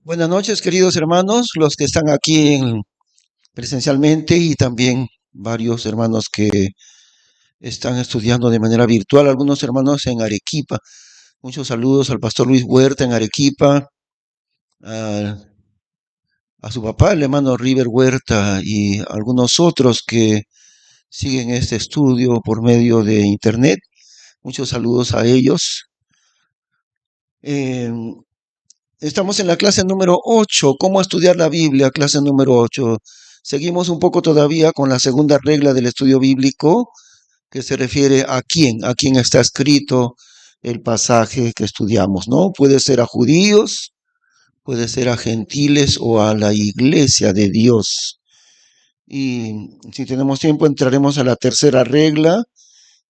Buenas noches, queridos hermanos, los que están aquí presencialmente y también varios hermanos que están estudiando de manera virtual, algunos hermanos en Arequipa. Muchos saludos al pastor Luis Huerta en Arequipa, a, a su papá, el hermano River Huerta y algunos otros que siguen este estudio por medio de internet. Muchos saludos a ellos. Eh, Estamos en la clase número 8, cómo estudiar la Biblia, clase número 8. Seguimos un poco todavía con la segunda regla del estudio bíblico, que se refiere a quién está escrito el pasaje que estudiamos, ¿no? Puede ser a judíos, puede ser a gentiles o a la iglesia de Dios. Y si tenemos tiempo, entraremos a la tercera regla,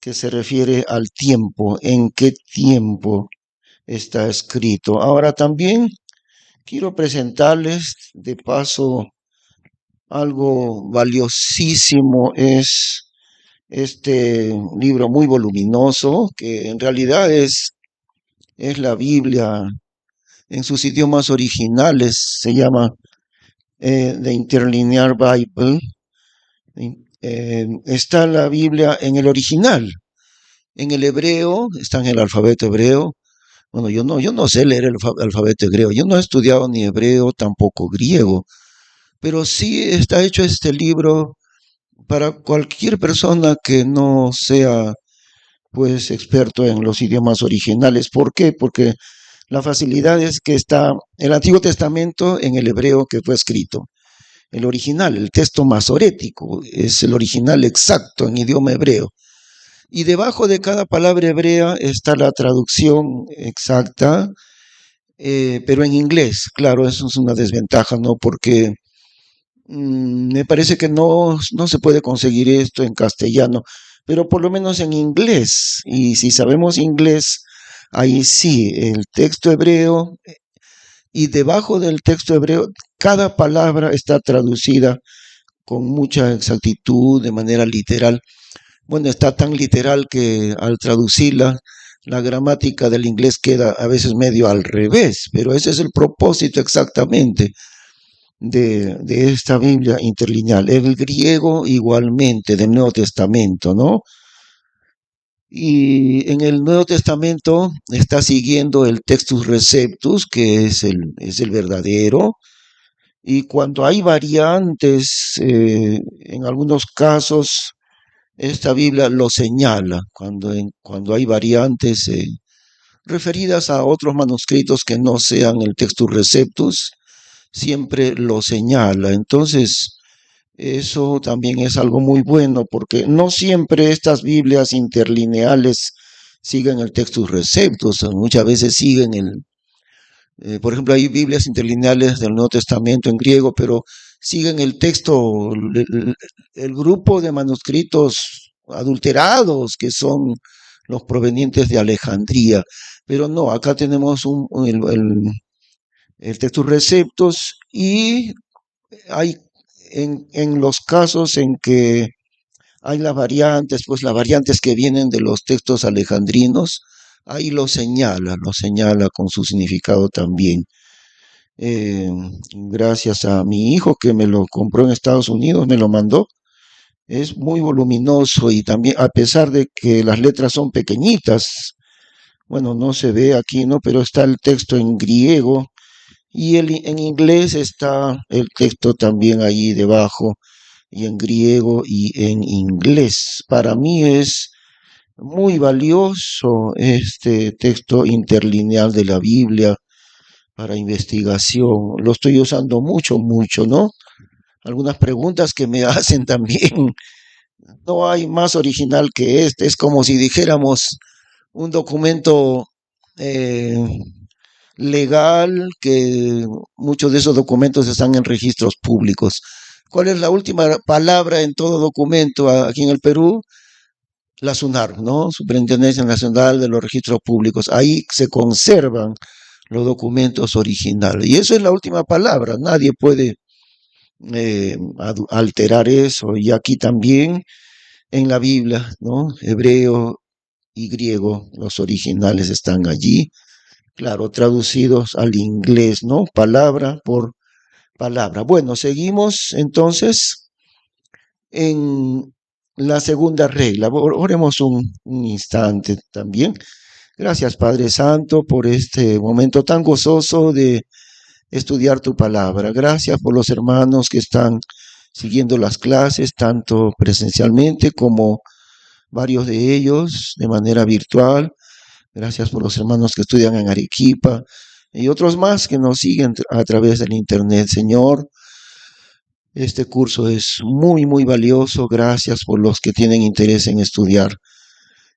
que se refiere al tiempo, en qué tiempo está escrito. Ahora también quiero presentarles de paso algo valiosísimo, es este libro muy voluminoso, que en realidad es la Biblia en sus idiomas originales, se llama The Interlinear Bible. Está la Biblia en el original, en el hebreo, está en el alfabeto hebreo. Bueno, yo no sé leer el alfabeto hebreo, yo no he estudiado ni hebreo, tampoco griego, pero sí está hecho este libro para cualquier persona que no sea pues experto en los idiomas originales. ¿Por qué? Porque la facilidad es que está el Antiguo Testamento en el hebreo que fue escrito. El original, el texto masorético, es el original exacto en idioma hebreo. Y debajo de cada palabra hebrea está la traducción exacta, pero en inglés. Claro, eso es una desventaja, ¿no? Porque me parece que no se puede conseguir esto en castellano, pero por lo menos en inglés. Y si sabemos inglés, ahí sí, el texto hebreo y debajo del texto hebreo, cada palabra está traducida con mucha exactitud, de manera literal. Bueno, está tan literal que al traducirla, la gramática del inglés queda a veces medio al revés, pero ese es el propósito exactamente de esta Biblia interlineal. El griego igualmente, del Nuevo Testamento, ¿no? Y en el Nuevo Testamento está siguiendo el Textus Receptus, que es el verdadero. Y cuando hay variantes, en algunos casos, esta Biblia lo señala, cuando hay variantes referidas a otros manuscritos que no sean el Textus Receptus, siempre lo señala. Entonces, eso también es algo muy bueno porque no siempre estas Biblias interlineales siguen el Textus Receptus, muchas veces siguen por ejemplo, hay Biblias interlineales del Nuevo Testamento en griego, pero siguen el texto, el grupo de manuscritos adulterados que son los provenientes de Alejandría. Pero no, acá tenemos el Textus Receptus y hay en los casos en que hay las variantes, pues las variantes que vienen de los textos alejandrinos, ahí lo señala con su significado también. Eh, Gracias a mi hijo que me lo compró en Estados Unidos, me lo mandó. Es muy voluminoso y también, a pesar de que las letras son pequeñitas, bueno, no se ve aquí, ¿no? Pero está el texto en griego y en inglés está el texto también ahí debajo, y en griego y en inglés. Para mí es muy valioso este texto interlineal de la Biblia para investigación. Lo estoy usando mucho, mucho, ¿no? Algunas preguntas que me hacen también. No hay más original que este. Es como si dijéramos un documento eh, legal, que muchos de esos documentos están en registros públicos. ¿Cuál es la última palabra en todo documento aquí en el Perú? La SUNAR, ¿no? Superintendencia Nacional de los Registros Públicos. Ahí se conservan los documentos originales. Y eso es la última palabra. Nadie puede alterar eso. Y aquí también en la Biblia, ¿no? Hebreo y griego, los originales están allí. claro, traducidos al inglés, ¿no? Palabra por palabra. Bueno, seguimos entonces en la segunda regla. Oremos un instante también. Gracias, Padre Santo, por este momento tan gozoso de estudiar tu palabra. Gracias por los hermanos que están siguiendo las clases, tanto presencialmente como varios de ellos de manera virtual. Gracias por los hermanos que estudian en Arequipa y otros más que nos siguen a través del Internet. Señor, este curso es muy, muy valioso. Gracias por los que tienen interés en estudiar.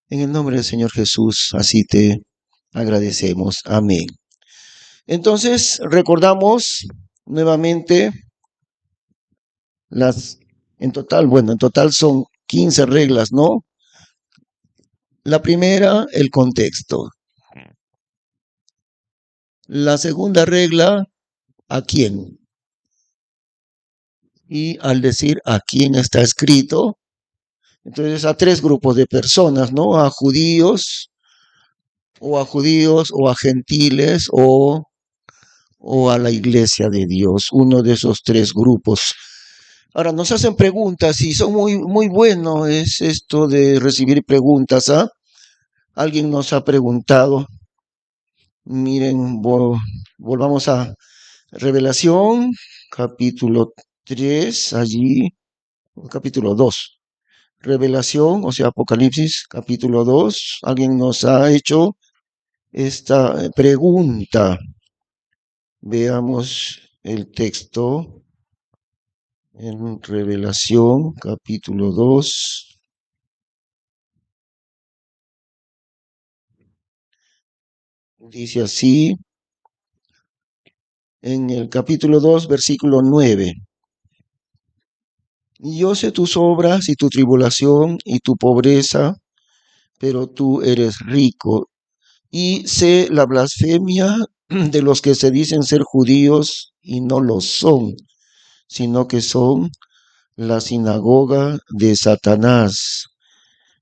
En el nombre del Señor Jesús, así te agradecemos. Amén. Entonces, recordamos nuevamente en total son 15 reglas, ¿no? La primera, el contexto. La segunda regla, ¿a quién? Y al decir a quién está escrito, entonces a tres grupos de personas, ¿no? A judíos, o a gentiles, o a la iglesia de Dios, uno de esos tres grupos. Ahora nos hacen preguntas y son muy, muy bueno es esto de recibir preguntas, ¿ah? Alguien nos ha preguntado, miren, volvamos a Revelación, capítulo 3, allí, capítulo 2. Revelación, o sea, Apocalipsis, capítulo 2. Alguien nos ha hecho esta pregunta. Veamos el texto en Revelación, capítulo 2. Dice así, en el capítulo 2, versículo 9. Yo sé tus obras y tu tribulación y tu pobreza, pero tú eres rico. Y sé la blasfemia de los que se dicen ser judíos y no lo son, sino que son la sinagoga de Satanás.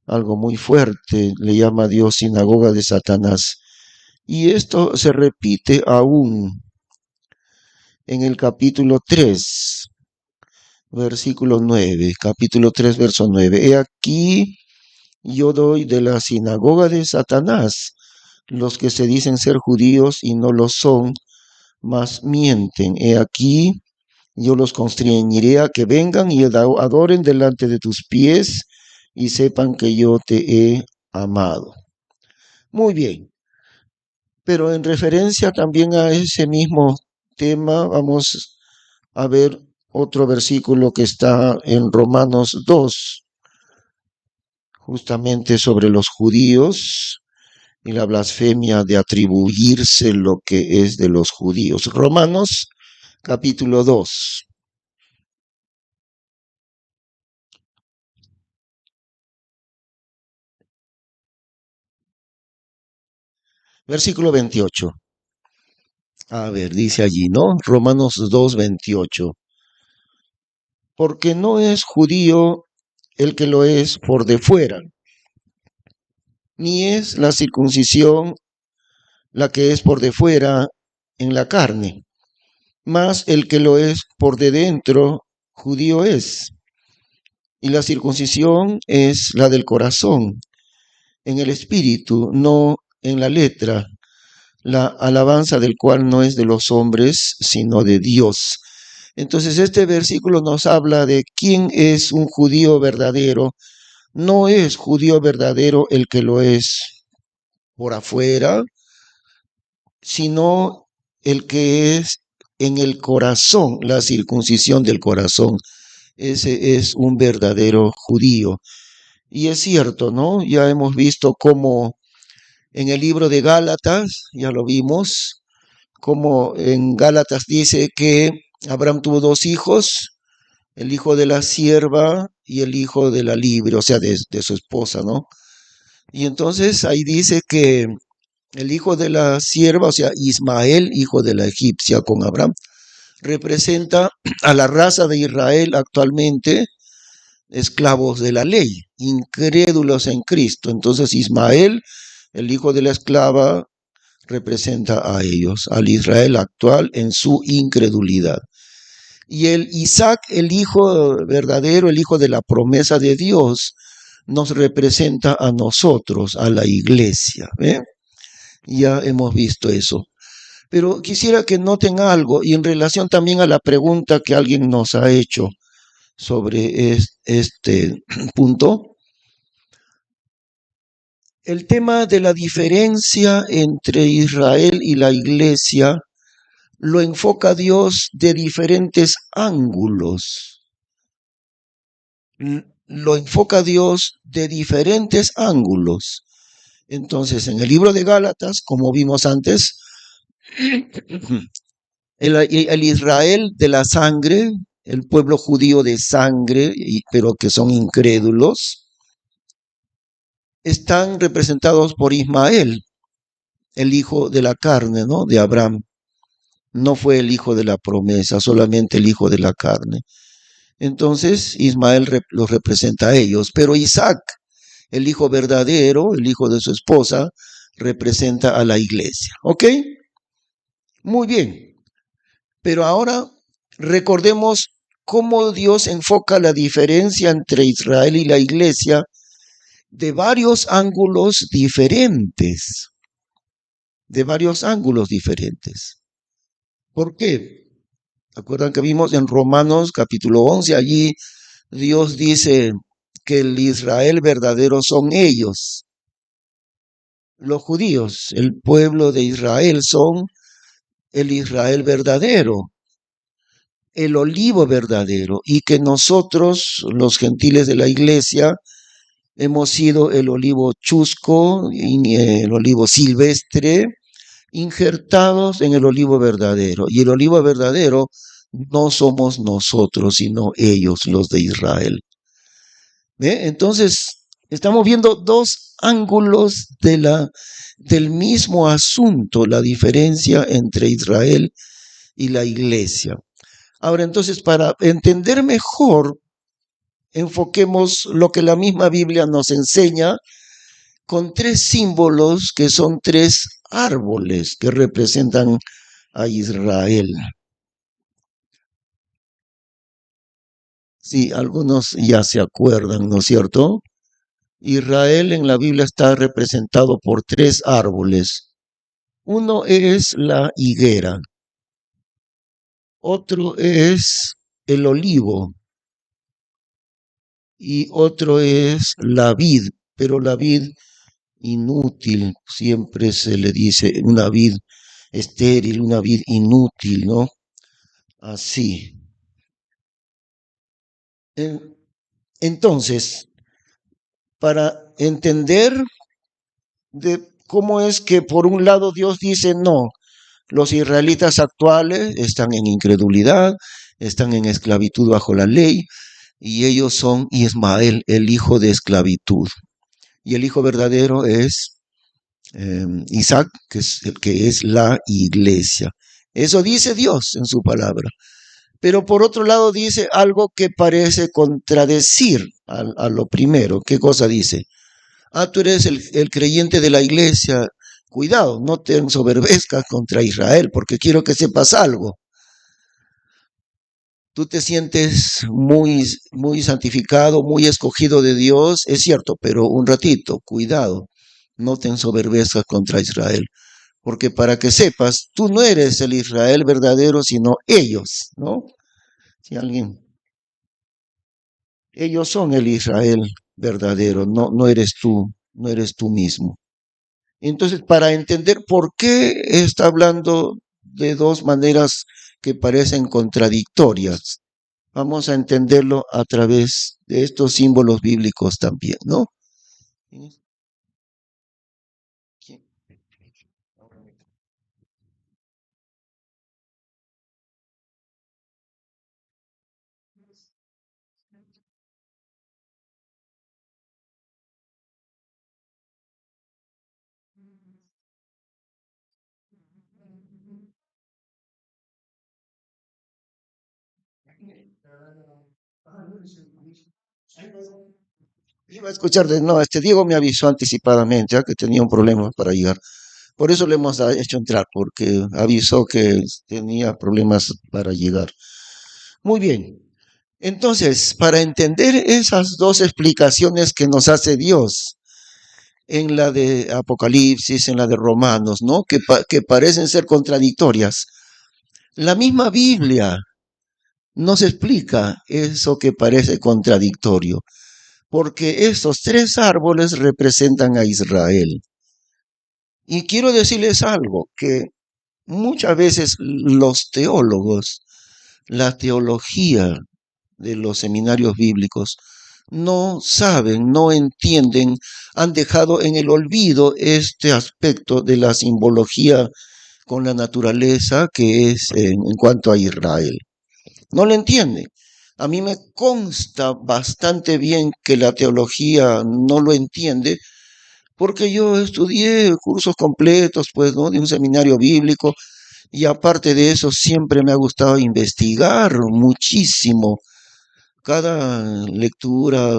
Algo muy fuerte le llama Dios sinagoga de Satanás. Y esto se repite aún en el capítulo 3, versículo 9. Capítulo 3, verso 9. He aquí yo doy de la sinagoga de Satanás los que se dicen ser judíos y no lo son, mas mienten. He aquí yo los constreñiré a que vengan y adoren delante de tus pies y sepan que yo te he amado. Muy bien, pero en referencia también a ese mismo tema, vamos a ver otro versículo que está en Romanos 2, justamente sobre los judíos y la blasfemia de atribuirse lo que es de los judíos. Romanos capítulo 2. Versículo 28. A ver, dice allí, ¿no? Romanos 2, 28. Porque no es judío el que lo es por de fuera, ni es la circuncisión la que es por de fuera en la carne, mas el que lo es por de dentro, judío es. Y la circuncisión es la del corazón, en el espíritu, no en la letra, la alabanza del cual no es de los hombres, sino de Dios. Entonces este versículo nos habla de quién es un judío verdadero. No es judío verdadero el que lo es por afuera, sino el que es en el corazón, la circuncisión del corazón. Ese es un verdadero judío. Y es cierto, ¿no? Ya hemos visto cómo en el libro de Gálatas, ya lo vimos, como en Gálatas dice que Abraham tuvo dos hijos, el hijo de la sierva y el hijo de la libre, o sea, de su esposa, ¿no? Y entonces ahí dice que el hijo de la sierva, o sea, Ismael, hijo de la egipcia con Abraham, representa a la raza de Israel actualmente, esclavos de la ley, incrédulos en Cristo. Entonces Ismael, el hijo de la esclava, representa a ellos, al Israel actual en su incredulidad. Y el Isaac, el hijo verdadero, el hijo de la promesa de Dios, nos representa a nosotros, a la iglesia. ¿Eh? Ya hemos visto eso. Pero quisiera que noten algo, y en relación también a la pregunta que alguien nos ha hecho sobre este punto, el tema de la diferencia entre Israel y la iglesia lo enfoca Dios de diferentes ángulos. Lo enfoca Dios de diferentes ángulos. Entonces, en el libro de Gálatas, como vimos antes, el Israel de la sangre, el pueblo judío de sangre, pero que son incrédulos, están representados por Ismael, el hijo de la carne, ¿no? De Abraham. No fue el hijo de la promesa, solamente el hijo de la carne. Entonces Ismael los representa a ellos, pero Isaac, el hijo verdadero, el hijo de su esposa, representa a la iglesia. ¿Ok? Muy bien. Pero ahora recordemos cómo Dios enfoca la diferencia entre Israel y la iglesia de varios ángulos diferentes. De varios ángulos diferentes. ¿Por qué? ¿Acuerdan que vimos en Romanos capítulo 11? Allí Dios dice que el Israel verdadero son ellos. Los judíos, el pueblo de Israel, son el Israel verdadero, el olivo verdadero, y que nosotros, los gentiles de la iglesia, hemos sido el olivo chusco, el olivo silvestre, injertados en el olivo verdadero. Y el olivo verdadero no somos nosotros, sino ellos, los de Israel. ¿Ve? Entonces, estamos viendo dos ángulos del mismo asunto, la diferencia entre Israel y la iglesia. Ahora, entonces, para entender mejor, enfoquemos lo que la misma Biblia nos enseña con tres símbolos que son tres árboles que representan a Israel. Sí, algunos ya se acuerdan, ¿no es cierto? Israel en la Biblia está representado por tres árboles. Uno es la higuera, otro es el olivo y otro es la vid, pero la vid inútil, siempre se le dice una vid estéril, una vid inútil, ¿no? Así. Entonces, para entender de cómo es que por un lado Dios dice no, los israelitas actuales están en incredulidad, están en esclavitud bajo la ley, y ellos son Ismael, el hijo de esclavitud. Y el hijo verdadero es Isaac, que es la iglesia. Eso dice Dios en su palabra. Pero por otro lado dice algo que parece contradecir a lo primero. ¿Qué cosa dice? Ah, tú eres el creyente de la iglesia. Cuidado, no te ensoberbezcas contra Israel, porque quiero que sepas algo. Tú te sientes muy santificado, muy escogido de Dios, es cierto, pero un ratito, cuidado, no te ensoberbezcas contra Israel, porque para que sepas, tú no eres el Israel verdadero, sino ellos, ¿no? Si alguien, ellos son el Israel verdadero, no eres tú, no eres tú mismo. Entonces, para entender por qué está hablando de dos maneras que parecen contradictorias, vamos a entenderlo a través de estos símbolos bíblicos también, ¿no? Iba a escuchar de no, Diego me avisó anticipadamente, ya que tenía un problema para llegar. Por eso le hemos hecho entrar, porque avisó que tenía problemas para llegar. Muy bien. Entonces, para entender esas dos explicaciones que nos hace Dios, en la de Apocalipsis, en la de Romanos, ¿no? Que parecen ser contradictorias, la misma Biblia nos explica eso que parece contradictorio, porque estos tres árboles representan a Israel. Y quiero decirles algo, que muchas veces los teólogos, la teología de los seminarios bíblicos, no saben, no entienden, han dejado en el olvido este aspecto de la simbología con la naturaleza que es en cuanto a Israel. No lo entienden. A mí me consta bastante bien que la teología no lo entiende, porque yo estudié cursos completos, pues, ¿no? De un seminario bíblico, y aparte de eso siempre me ha gustado investigar muchísimo. Cada lectura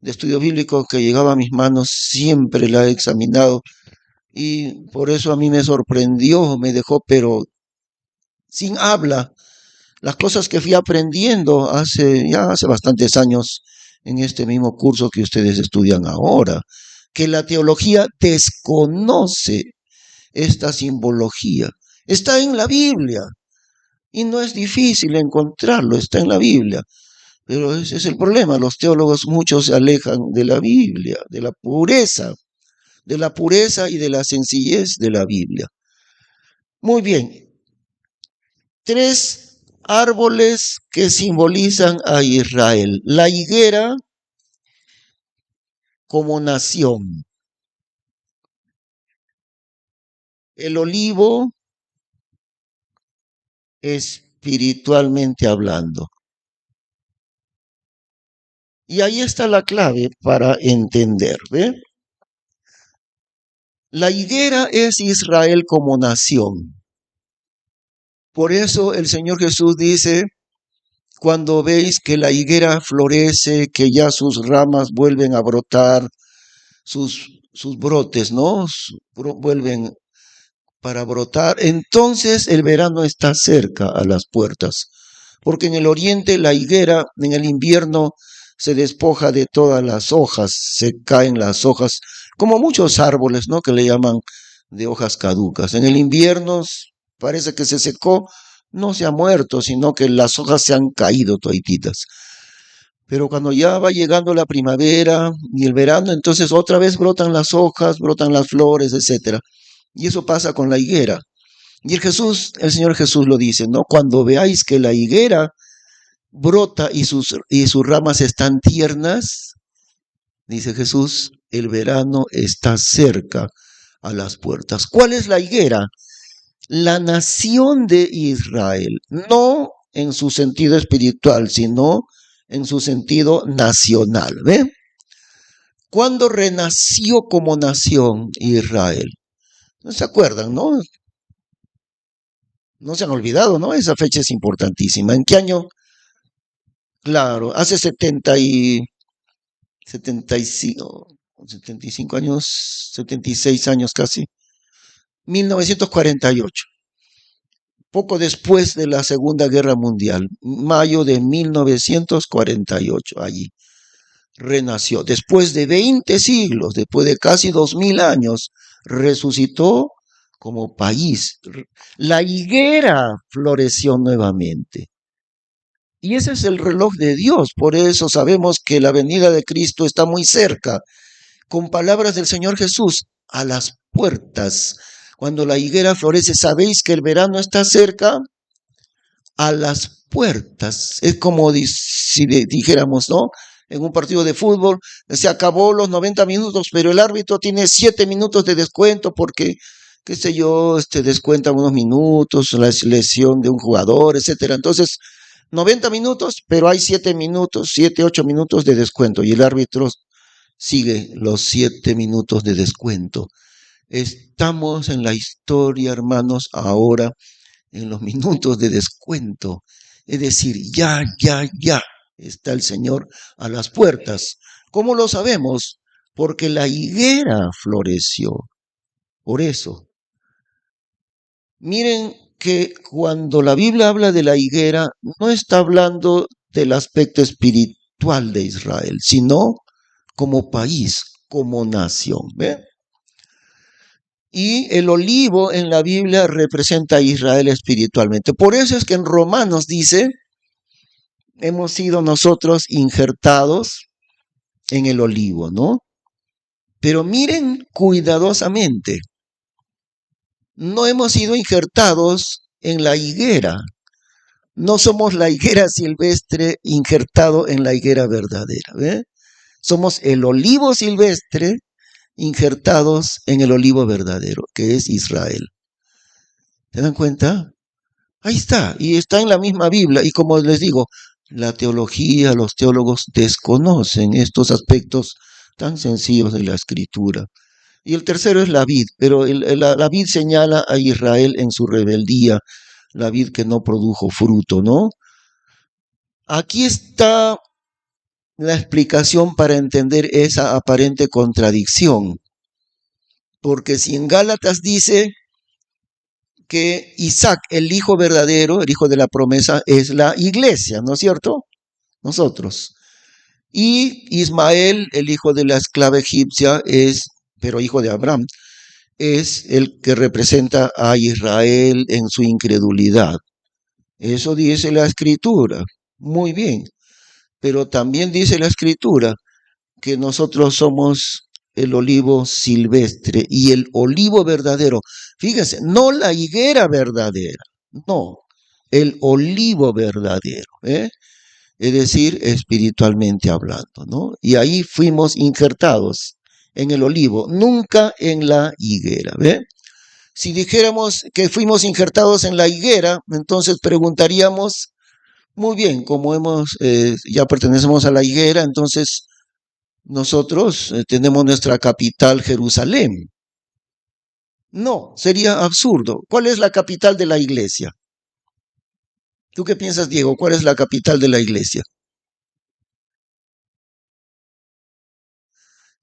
de estudio bíblico que llegaba a mis manos siempre la he examinado, y por eso a mí me sorprendió, me dejó pero sin habla las cosas que fui aprendiendo hace bastantes años en este mismo curso que ustedes estudian ahora, que la teología desconoce esta simbología. Está en la Biblia y no es difícil encontrarlo, está en la Biblia. Pero ese es el problema, los teólogos muchos se alejan de la Biblia, de la pureza y de la sencillez de la Biblia. Muy bien, tres árboles que simbolizan a Israel. La higuera como nación, el olivo espiritualmente hablando. Y ahí está la clave para entender, ¿ve? La higuera es Israel como nación. Por eso el Señor Jesús dice, cuando veis que la higuera florece, que ya sus ramas vuelven a brotar, sus brotes, ¿no? Vuelven para brotar, entonces el verano está cerca a las puertas, porque en el oriente la higuera en el invierno se despoja de todas las hojas, se caen las hojas, como muchos árboles, ¿no? Que le llaman de hojas caducas. En el invierno parece que se secó, no se ha muerto, sino que las hojas se han caído todititas. Pero cuando ya va llegando la primavera y el verano, entonces otra vez brotan las hojas, brotan las flores, etcétera. Y eso pasa con la higuera. Y el Señor Jesús lo dice, ¿no? Cuando veáis que la higuera brota y sus ramas están tiernas, dice Jesús, el verano está cerca a las puertas. ¿Cuál es la higuera? La nación de Israel, no en su sentido espiritual, sino en su sentido nacional. ¿Ve? ¿Cuándo renació como nación Israel? ¿No se acuerdan, no? No se han olvidado, ¿no? Esa fecha es importantísima. ¿En qué año? Claro, hace 75, 75 años, 76 años casi. 1948, poco después de la Segunda Guerra Mundial, mayo de 1948, allí renació. Después de 20 siglos, después de casi 2000 años, resucitó como país. La higuera floreció nuevamente. Y ese es el reloj de Dios. Por eso sabemos que la venida de Cristo está muy cerca. Con palabras del Señor Jesús, a las puertas. Cuando la higuera florece, ¿sabéis que el verano está cerca? A las puertas. Es como si dijéramos, ¿no? En un partido de fútbol, se acabó los 90 minutos, pero el árbitro tiene 7 minutos de descuento porque, qué sé yo, descuentan unos minutos, la lesión de un jugador, etcétera. Entonces, 90 minutos, pero hay 7 minutos, 7, 8 minutos de descuento y el árbitro sigue los 7 minutos de descuento. Estamos en la historia, hermanos, ahora en los minutos de descuento. Es decir, ya está el Señor a las puertas. ¿Cómo lo sabemos? Porque la higuera floreció. Por eso, miren que cuando la Biblia habla de la higuera, no está hablando del aspecto espiritual de Israel, sino como país, como nación. ¿Ve? Y el olivo en la Biblia representa a Israel espiritualmente. Por eso es que en Romanos dice, hemos sido nosotros injertados en el olivo, ¿no? Pero miren cuidadosamente, no hemos sido injertados en la higuera. No somos la higuera silvestre injertado en la higuera verdadera. ¿Ve? Somos el olivo silvestre injertados en el olivo verdadero, que es Israel. ¿Se dan cuenta? Ahí está, y está en la misma Biblia. Y como les digo, la teología, los teólogos desconocen estos aspectos tan sencillos de la escritura. Y el tercero es la vid, pero la vid señala a Israel en su rebeldía, la vid que no produjo fruto, ¿no? Aquí está la explicación para entender esa aparente contradicción. Porque si en Gálatas dice que Isaac, el hijo verdadero, el hijo de la promesa, es la iglesia, ¿no es cierto? Nosotros. Y Ismael, el hijo de la esclava egipcia, es, pero hijo de Abraham, es el que representa a Israel en su incredulidad. Eso dice la escritura. Muy bien. Pero también dice la escritura que nosotros somos el olivo silvestre y el olivo verdadero. Fíjense, no la higuera verdadera, no, el olivo verdadero, ¿eh? Es decir, espiritualmente hablando, ¿no? Y ahí fuimos injertados en el olivo, nunca en la higuera, ¿ve? Si dijéramos que fuimos injertados en la higuera, entonces preguntaríamos, muy bien, como ya pertenecemos a la higuera, entonces nosotros tenemos nuestra capital Jerusalén. No, sería absurdo. ¿Cuál es la capital de la iglesia? ¿Tú qué piensas, Diego? ¿Cuál es la capital de la iglesia?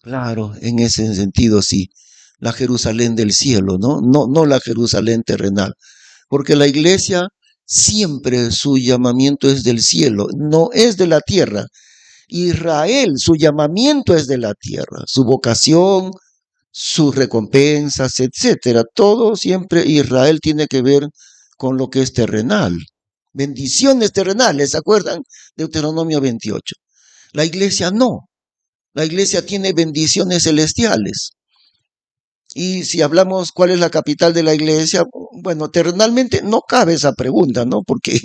Claro, en ese sentido sí, la Jerusalén del cielo, ¿no? No, no la Jerusalén terrenal, porque la iglesia siempre su llamamiento es del cielo, no es de la tierra. Israel, su llamamiento es de la tierra, su vocación, sus recompensas, etcétera. Todo siempre Israel tiene que ver con lo que es terrenal. Bendiciones terrenales, ¿se acuerdan? Deuteronomio 28. La iglesia no. La iglesia tiene bendiciones celestiales. Y si hablamos cuál es la capital de la iglesia, bueno, terrenalmente no cabe esa pregunta, ¿no? Porque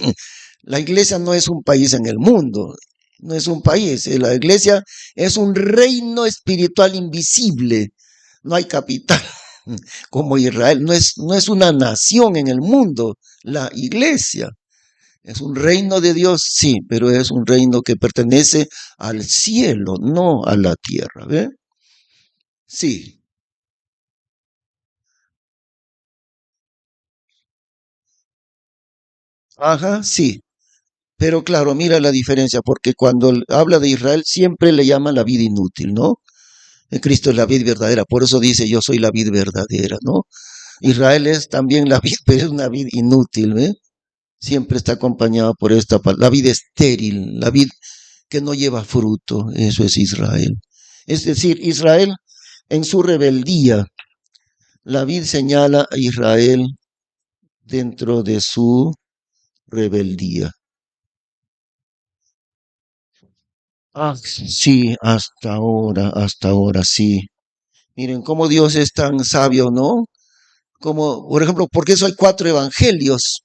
la iglesia no es un país en el mundo, no es un país. La iglesia es un reino espiritual invisible. No hay capital como Israel, no es una nación en el mundo, la iglesia. Es un reino de Dios, sí, pero es un reino que pertenece al cielo, no a la tierra, ¿ve? Sí, ajá, sí. Pero claro, mira la diferencia, porque cuando habla de Israel siempre le llama la vida inútil, ¿no? Cristo es la vida verdadera, por eso dice yo soy la vida verdadera, ¿no? Israel es también la vida, pero es una vida inútil, ¿ve? Siempre está acompañado por esta palabra, la vida estéril, la vida que no lleva fruto, eso es Israel. Es decir, Israel en su rebeldía, la vid señala a Israel dentro de su rebeldía. Ah, sí, hasta ahora, sí. Miren cómo Dios es tan sabio, ¿no? Como, por ejemplo, ¿por qué eso hay cuatro evangelios?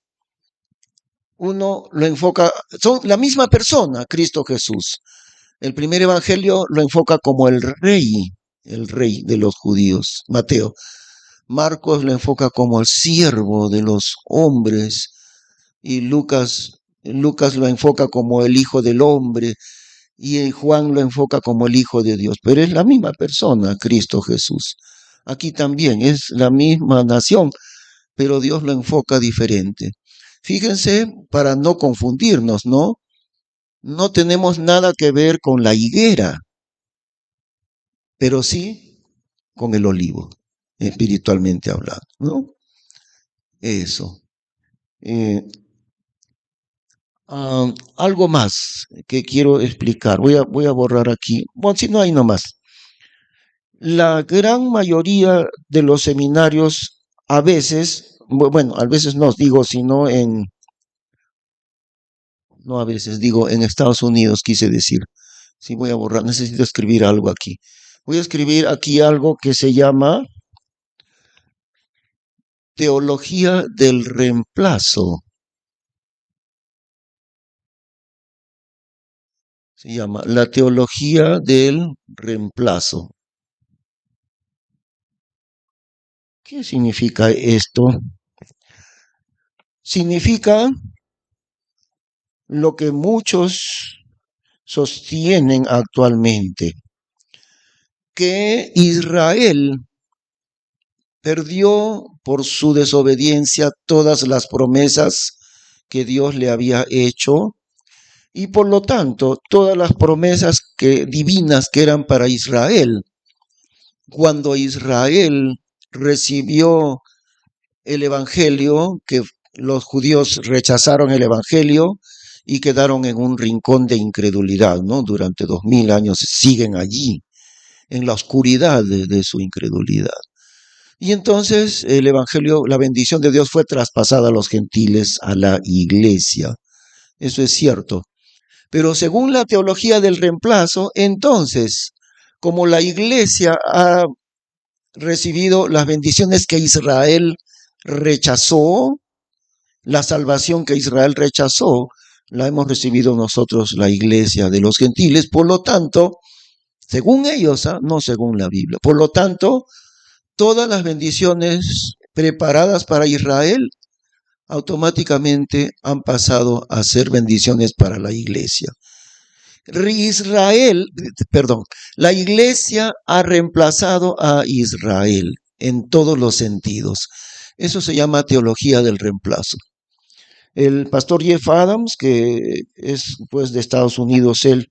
Uno lo enfoca, son la misma persona, Cristo Jesús. El primer evangelio lo enfoca como el rey de los judíos, Mateo. Marcos lo enfoca como el siervo de los hombres y Lucas lo enfoca como el hijo del hombre y Juan lo enfoca como el hijo de Dios. Pero es la misma persona, Cristo Jesús. Aquí también es la misma nación, pero Dios lo enfoca diferente. Fíjense, para no confundirnos, ¿no? No tenemos nada que ver con la higuera, pero sí con el olivo. espiritualmente hablando, ¿no? Eso. Eh, Algo más que quiero explicar. Voy a borrar aquí. Bueno, si no hay nomás. La gran mayoría de los seminarios, a veces, bueno, a veces no digo, sino no a veces digo, en Estados Unidos quise decir. Sí, voy a borrar, necesito escribir algo aquí. Voy a escribir aquí algo que se llama teología del reemplazo. Se llama la teología del reemplazo. ¿Qué significa esto? Significa lo que muchos sostienen actualmente, que Israel perdió por su desobediencia todas las promesas que Dios le había hecho y por lo tanto todas las promesas divinas que eran para Israel. Cuando Israel recibió el Evangelio, que los judíos rechazaron el Evangelio y quedaron en un rincón de incredulidad, ¿no? Durante 2000 años siguen allí, en la oscuridad de su incredulidad. Y entonces el Evangelio, la bendición de Dios fue traspasada a los gentiles, a la iglesia. Eso es cierto. Pero según la teología del reemplazo, entonces, como la iglesia ha recibido las bendiciones que Israel rechazó, la salvación que Israel rechazó, la hemos recibido nosotros, la iglesia de los gentiles, por lo tanto, según ellos, no según la Biblia, por lo tanto, todas las bendiciones preparadas para Israel automáticamente han pasado a ser bendiciones para la iglesia. Israel, perdón, la iglesia ha reemplazado a Israel en todos los sentidos. Eso se llama teología del reemplazo. El pastor Jeff Adams, que es pues de Estados Unidos, él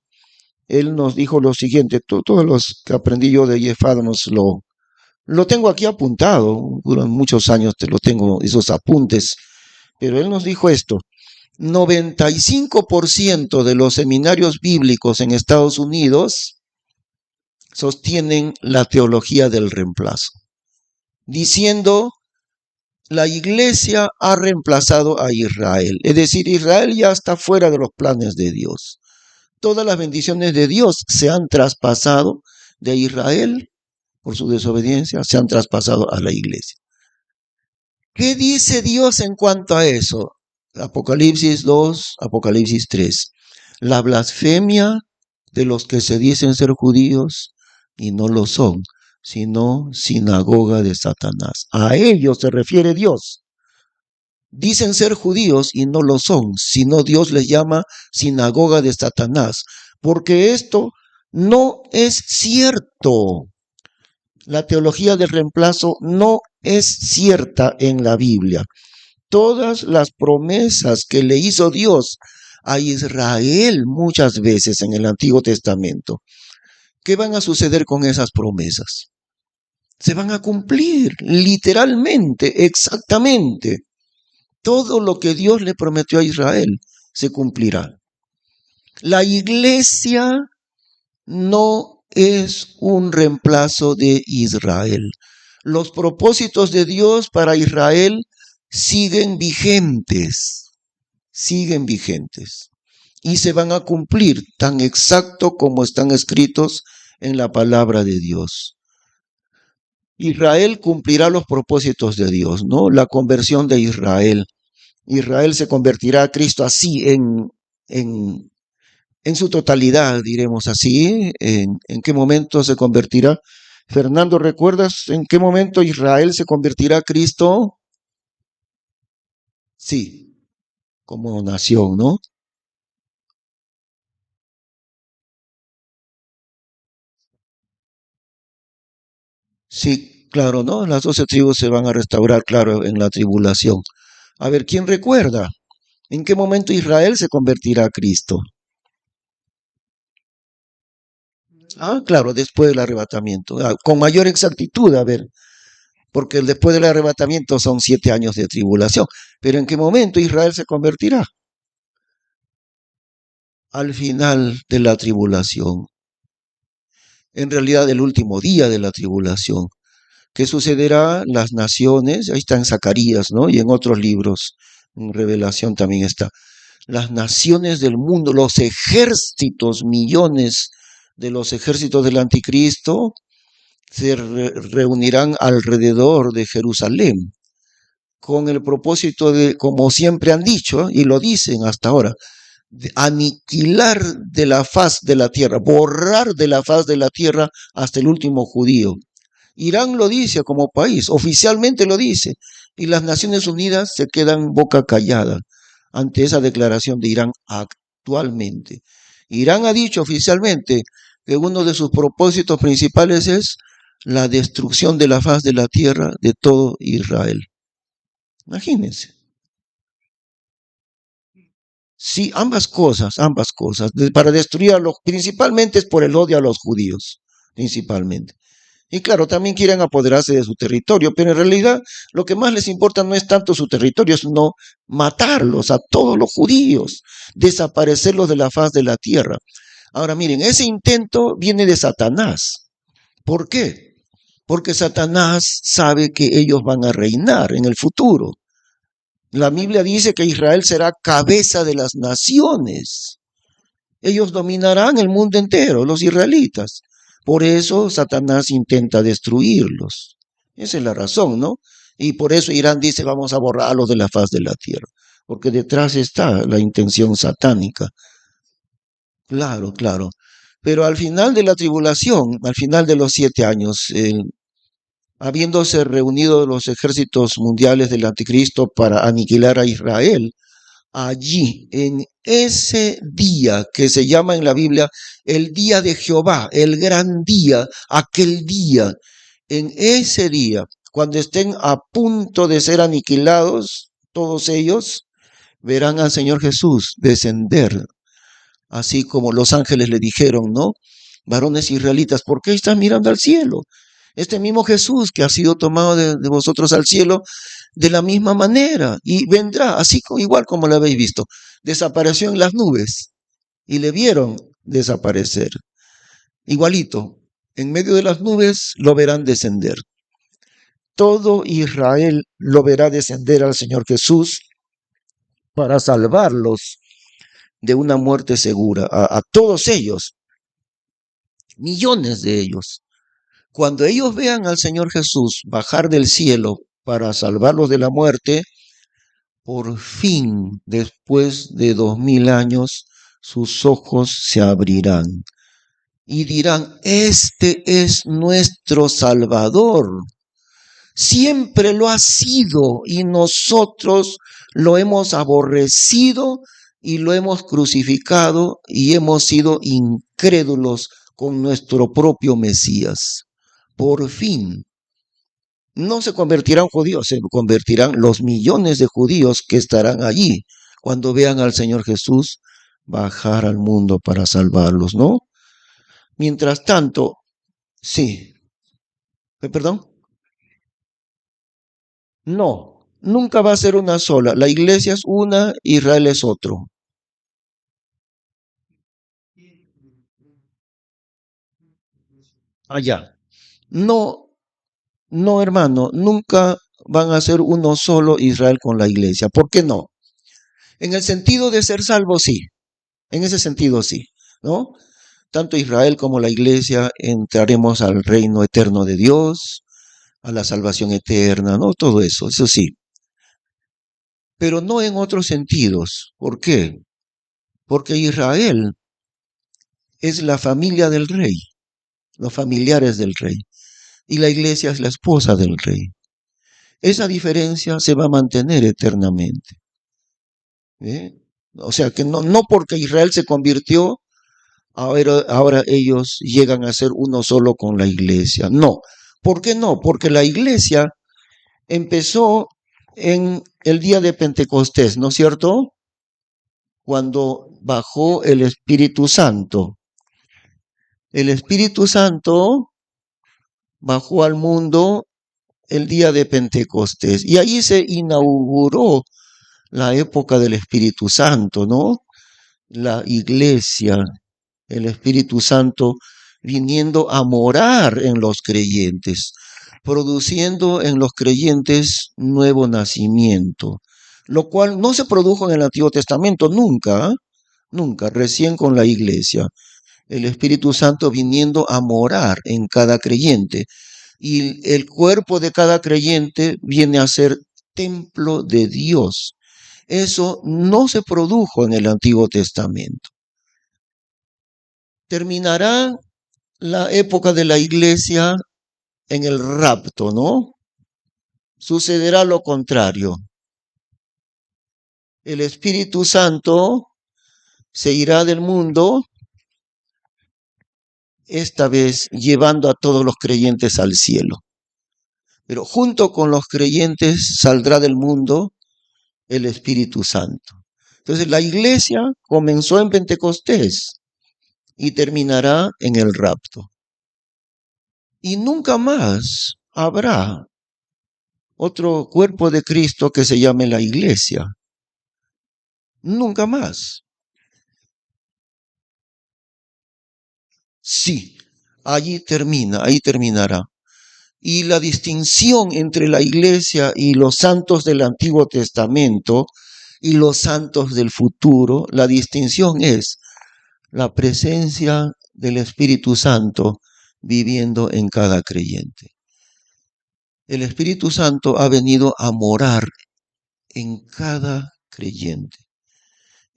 nos dijo lo siguiente, todos los que aprendí yo de Jeff Adams lo tengo aquí apuntado, durante muchos años te lo tengo, esos apuntes, pero él nos dijo esto: 95% de los seminarios bíblicos en Estados Unidos sostienen la teología del reemplazo, diciendo la iglesia ha reemplazado a Israel, es decir, Israel ya está fuera de los planes de Dios. Todas las bendiciones de Dios se han traspasado de Israel por su desobediencia, se han traspasado a la iglesia. ¿Qué dice Dios en cuanto a eso? Apocalipsis 2, Apocalipsis 3. La blasfemia de los que se dicen ser judíos y no lo son, sino sinagoga de Satanás. A ellos se refiere Dios. Dicen ser judíos y no lo son, sino Dios les llama sinagoga de Satanás, porque esto no es cierto. La teología del reemplazo no es cierta en la Biblia. Todas las promesas que le hizo Dios a Israel muchas veces en el Antiguo Testamento, ¿qué van a suceder con esas promesas? Se van a cumplir literalmente, exactamente. Todo lo que Dios le prometió a Israel se cumplirá. La iglesia no es un reemplazo de Israel. Los propósitos de Dios para Israel siguen vigentes y se van a cumplir tan exacto como están escritos en la palabra de Dios. Israel cumplirá los propósitos de Dios, ¿no? La conversión de Israel. Israel se convertirá a Cristo así en su totalidad, diremos así. ¿En qué momento se convertirá? Fernando, ¿recuerdas en qué momento Israel se convertirá a Cristo? Sí, como nación, ¿no? Sí, claro, ¿no? Las 12 tribus se van a restaurar, claro, en la tribulación. A ver, ¿quién recuerda? ¿En qué momento Israel se convertirá a Cristo? Ah, claro, después del arrebatamiento. Con mayor exactitud, a ver. porque después del arrebatamiento son 7 años de tribulación. Pero ¿en qué momento Israel se convertirá? Al final de la tribulación, en realidad el último día de la tribulación. ¿Qué sucederá? Las naciones, ahí está en Zacarías, ¿no? Y en otros libros, en Revelación también está. Las naciones del mundo, los ejércitos, millones de los ejércitos del anticristo, se reunirán alrededor de Jerusalén con el propósito de, como siempre han dicho, y lo dicen hasta ahora, de aniquilar de la faz de la tierra, borrar de la faz de la tierra hasta el último judío. Irán lo dice como país, oficialmente lo dice, y las Naciones Unidas se quedan boca callada ante esa declaración de Irán actualmente. Irán ha dicho oficialmente que uno de sus propósitos principales es la destrucción de la faz de la tierra de todo Israel. Imagínense. Sí, ambas cosas, para destruir a los, principalmente es por el odio a los judíos, principalmente. Y claro, también quieren apoderarse de su territorio, pero en realidad lo que más les importa no es tanto su territorio, sino matarlos a todos los judíos, desaparecerlos de la faz de la tierra. Ahora miren, ese intento viene de Satanás. ¿Por qué? Porque Satanás sabe que ellos van a reinar en el futuro. La Biblia dice que Israel será cabeza de las naciones. Ellos dominarán el mundo entero, los israelitas. Por eso Satanás intenta destruirlos. Esa es la razón, ¿no? Y por eso Irán dice, vamos a borrarlos de la faz de la tierra. Porque detrás está la intención satánica. Claro, claro. Pero al final de la tribulación, al final de los 7 años, habiéndose reunido los ejércitos mundiales del anticristo para aniquilar a Israel, allí, en ese día que se llama en la Biblia el día de Jehová, el gran día, aquel día, en ese día, cuando estén a punto de ser aniquilados, todos ellos verán al Señor Jesús descender, así como los ángeles le dijeron, ¿no? Varones israelitas, ¿por qué están mirando al cielo? Este mismo Jesús que ha sido tomado de vosotros al cielo, de la misma manera, y vendrá, así igual como lo habéis visto. Desapareció en las nubes y le vieron desaparecer. Igualito, en medio de las nubes lo verán descender. Todo Israel lo verá descender al Señor Jesús para salvarlos de una muerte segura, a todos ellos, millones de ellos. Cuando ellos vean al Señor Jesús bajar del cielo para salvarlos de la muerte, por fin, después de 2000 años, sus ojos se abrirán y dirán, este es nuestro Salvador. Siempre lo ha sido y nosotros lo hemos aborrecido y lo hemos crucificado y hemos sido incrédulos con nuestro propio Mesías. Por fin, no se convertirán judíos, se convertirán los millones de judíos que estarán allí cuando vean al Señor Jesús bajar al mundo para salvarlos, ¿no? Mientras tanto, sí, perdón, no, nunca va a ser una sola. La iglesia es una, Israel es otro. Allá. No, no, hermano, nunca van a ser uno solo Israel con la iglesia. ¿Por qué no? En el sentido de ser salvo, sí. En ese sentido, sí, ¿no? Tanto Israel como la iglesia entraremos al reino eterno de Dios, a la salvación eterna, ¿no? Todo eso sí. Pero no en otros sentidos. ¿Por qué? Porque Israel es la familia del rey, los familiares del rey, y la iglesia es la esposa del rey. Esa diferencia se va a mantener eternamente. ¿Eh? O sea que no porque Israel se convirtió, ahora ellos llegan a ser uno solo con la iglesia. No. ¿Por qué no? Porque la iglesia empezó en el día de Pentecostés, ¿no es cierto? Cuando bajó el Espíritu Santo. El Espíritu Santo bajó al mundo el día de Pentecostés. Y ahí se inauguró la época del Espíritu Santo, ¿no? La iglesia, el Espíritu Santo viniendo a morar en los creyentes, produciendo en los creyentes nuevo nacimiento, lo cual no se produjo en el Antiguo Testamento nunca, nunca, recién con la iglesia. El Espíritu Santo viniendo a morar en cada creyente. Y el cuerpo de cada creyente viene a ser templo de Dios. Eso no se produjo en el Antiguo Testamento. Terminará la época de la iglesia en el rapto, ¿no? Sucederá lo contrario. El Espíritu Santo se irá del mundo, esta vez llevando a todos los creyentes al cielo. Pero junto con los creyentes saldrá del mundo el Espíritu Santo. Entonces la iglesia comenzó en Pentecostés y terminará en el rapto. Y nunca más habrá otro cuerpo de Cristo que se llame la iglesia. Nunca más. Sí, allí termina, ahí terminará. Y la distinción entre la iglesia y los santos del Antiguo Testamento y los santos del futuro, la distinción es la presencia del Espíritu Santo viviendo en cada creyente. El Espíritu Santo ha venido a morar en cada creyente.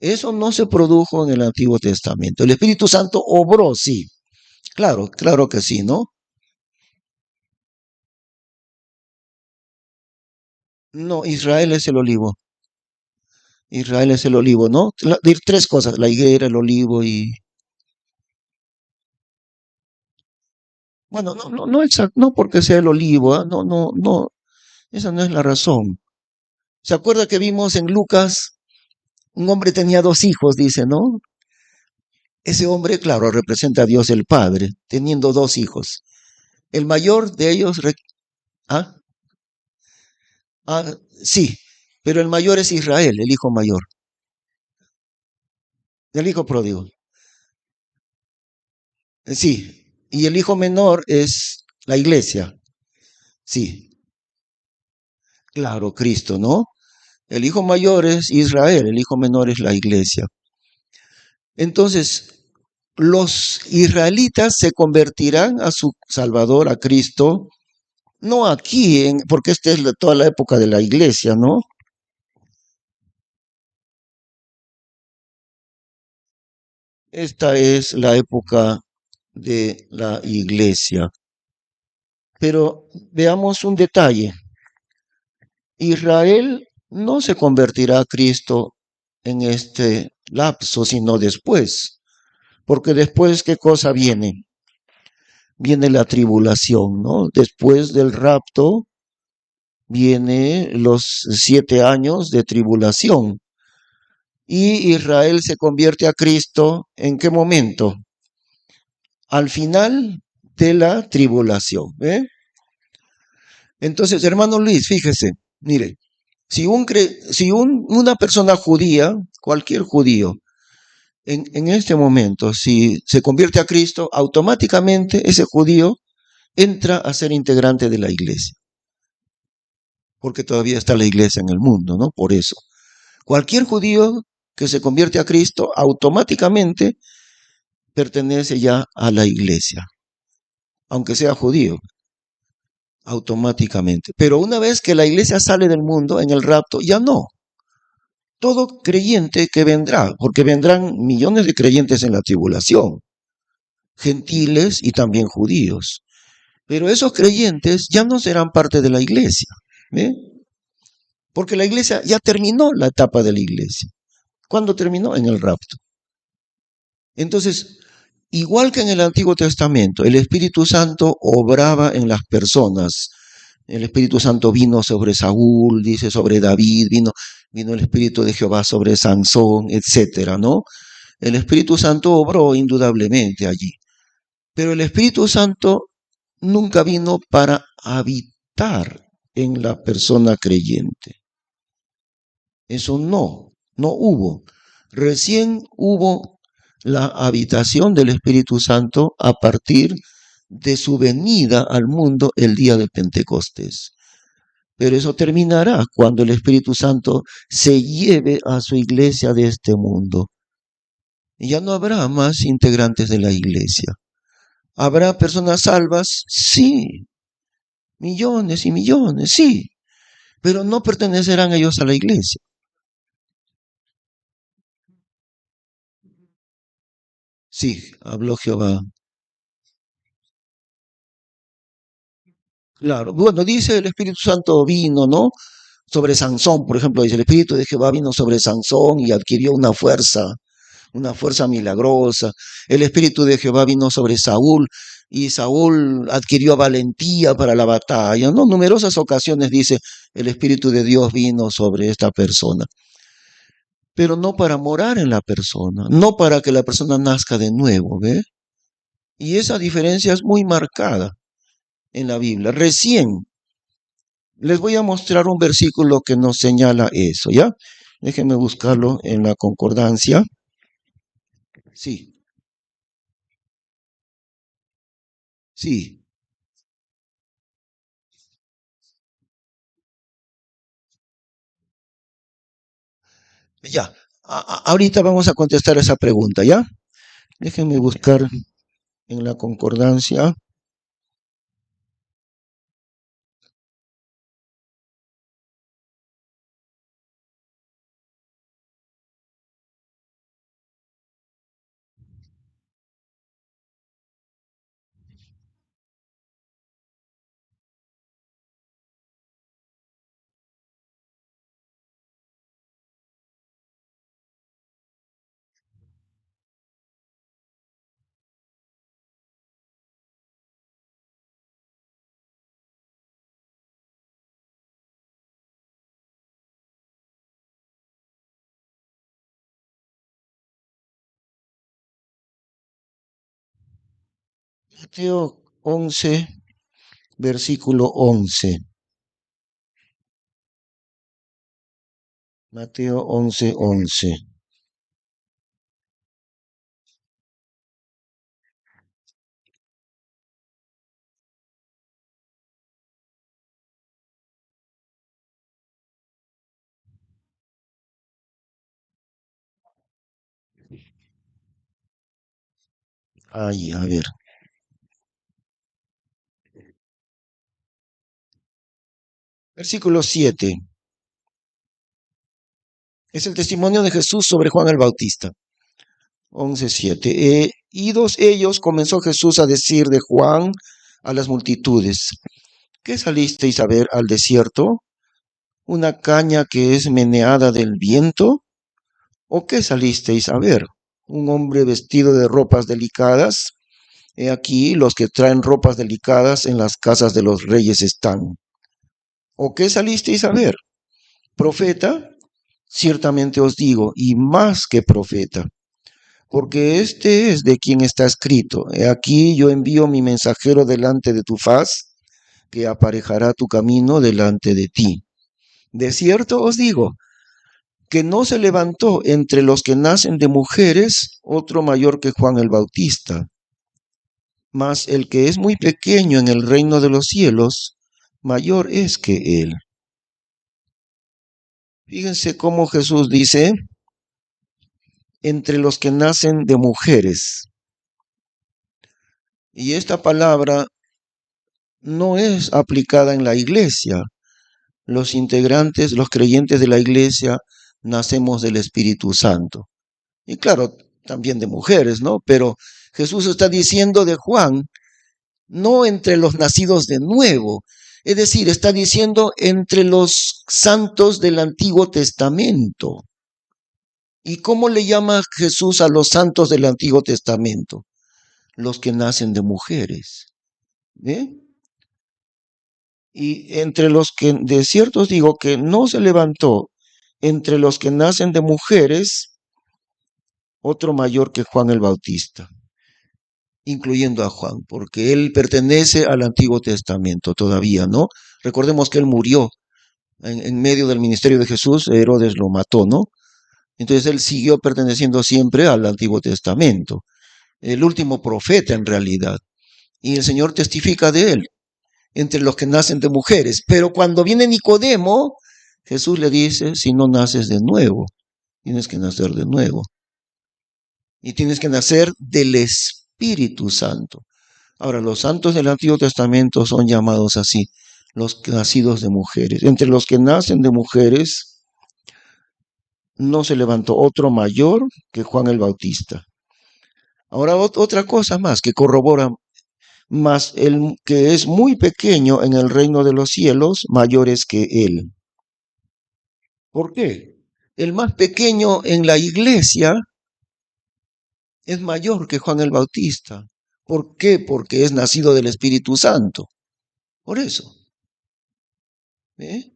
Eso no se produjo en el Antiguo Testamento. El Espíritu Santo obró, sí. Claro, claro que sí, ¿no? No, Israel es el olivo. Israel es el olivo, ¿no? Tres cosas, la higuera, el olivo y... Bueno, no, exacto, no porque sea el olivo, ¿eh? No, esa no es la razón. ¿Se acuerda que vimos en Lucas, un hombre tenía dos hijos, dice, ¿no? Ese hombre, claro, representa a Dios el Padre, teniendo dos hijos. El mayor de ellos, ¿ah? Sí, pero el mayor es Israel, el hijo mayor, el hijo pródigo. Sí, y el hijo menor es la iglesia. Sí, claro, Cristo, ¿no? El hijo mayor es Israel, el hijo menor es la iglesia. Entonces, los israelitas se convertirán a su Salvador, a Cristo, no aquí, porque esta es toda la época de la iglesia, ¿no? Esta es la época de la iglesia. Pero veamos un detalle. Israel no se convertirá a Cristo en este lapso, sino después. Porque después, ¿qué cosa viene? Viene la tribulación, ¿no? Después del rapto viene los 7 años de tribulación. Y Israel se convierte a Cristo ¿en qué momento? Al final de la tribulación. ¿Eh? Entonces, hermano Luis, fíjese, mire, si una persona judía, cualquier judío, en este momento, si se convierte a Cristo, automáticamente ese judío entra a ser integrante de la iglesia, porque todavía está la iglesia en el mundo, ¿no? Por eso. Cualquier judío que se convierte a Cristo automáticamente pertenece ya a la iglesia, aunque sea judío, automáticamente. Pero una vez que la iglesia sale del mundo en el rapto, ya no. Todo creyente que vendrá, porque vendrán millones de creyentes en la tribulación, gentiles y también judíos. Pero esos creyentes ya no serán parte de la iglesia, ¿eh? Porque la iglesia ya terminó la etapa de la iglesia. ¿Cuándo terminó? En el rapto. Entonces, igual que en el Antiguo Testamento, el Espíritu Santo obraba en las personas. El Espíritu Santo vino sobre Saúl, dice sobre David, vino el Espíritu de Jehová sobre Sansón, etcétera, ¿no? El Espíritu Santo obró indudablemente allí. Pero el Espíritu Santo nunca vino para habitar en la persona creyente. Eso no hubo. Recién hubo la habitación del Espíritu Santo a partir de su venida al mundo el día de Pentecostés. Pero eso terminará cuando el Espíritu Santo se lleve a su iglesia de este mundo. Y ya no habrá más integrantes de la iglesia. ¿Habrá personas salvas? Sí. Millones y millones, sí. Pero no pertenecerán ellos a la iglesia. Sí, habló Jehová. Claro. Bueno, dice el Espíritu Santo vino, ¿no? Sobre Sansón, por ejemplo, dice el Espíritu de Jehová vino sobre Sansón y adquirió una fuerza milagrosa. El Espíritu de Jehová vino sobre Saúl y Saúl adquirió valentía para la batalla, ¿no? Numerosas ocasiones dice el Espíritu de Dios vino sobre esta persona, pero no para morar en la persona, no para que la persona nazca de nuevo, ¿ve? Y esa diferencia es muy marcada en la Biblia. Recién les voy a mostrar un versículo que nos señala eso, ¿ya? Déjenme buscarlo en la concordancia. Sí, sí, ya. Ahorita vamos a contestar esa pregunta, ¿ya? Déjenme buscar en la concordancia. Mateo 11, versículo 11. Mateo 11, 11. Ay, a ver. Versículo 7. Es el testimonio de Jesús sobre Juan el Bautista. 11:7. Idos ellos, comenzó Jesús a decir de Juan a las multitudes: ¿qué salisteis a ver al desierto? ¿Una caña que es meneada del viento? ¿O qué salisteis a ver? ¿Un hombre vestido de ropas delicadas? He aquí, los que traen ropas delicadas en las casas de los reyes están. ¿O qué salisteis a ver? ¿Profeta? Ciertamente os digo, y más que profeta, porque este es de quien está escrito: He aquí yo envío mi mensajero delante de tu faz, que aparejará tu camino delante de ti. De cierto os digo, que no se levantó entre los que nacen de mujeres otro mayor que Juan el Bautista, mas el que es muy pequeño en el reino de los cielos, mayor es que él. Fíjense cómo Jesús dice, entre los que nacen de mujeres. Y esta palabra no es aplicada en la iglesia. Los integrantes, los creyentes de la iglesia, nacemos del Espíritu Santo. Y claro, también de mujeres, ¿no? Pero Jesús está diciendo de Juan, no entre los nacidos de nuevo. Es decir, está diciendo entre los santos del Antiguo Testamento. ¿Y cómo le llama Jesús a los santos del Antiguo Testamento? Los que nacen de mujeres. ¿Ve? Y entre los que, de ciertos digo, que no se levantó entre los que nacen de mujeres otro mayor que Juan el Bautista. incluyendo a Juan, porque él pertenece al Antiguo Testamento todavía, ¿no? Recordemos que él murió en medio del ministerio de Jesús, Herodes lo mató, ¿no? Entonces él siguió perteneciendo siempre al Antiguo Testamento, el último profeta en realidad, y el Señor testifica de él entre los que nacen de mujeres. Pero cuando viene Nicodemo, Jesús le dice, si no naces de nuevo, tienes que nacer de nuevo. Y tienes que nacer del Espíritu Santo. Ahora, los santos del Antiguo Testamento son llamados así, los nacidos de mujeres. Entre los que nacen de mujeres, no se levantó otro mayor que Juan el Bautista. Ahora, otra cosa más que corrobora más, el que es muy pequeño en el reino de los cielos, mayores que él. ¿Por qué? El más pequeño en la iglesia es mayor que Juan el Bautista. ¿Por qué? Porque es nacido del Espíritu Santo. Por eso. ¿Eh?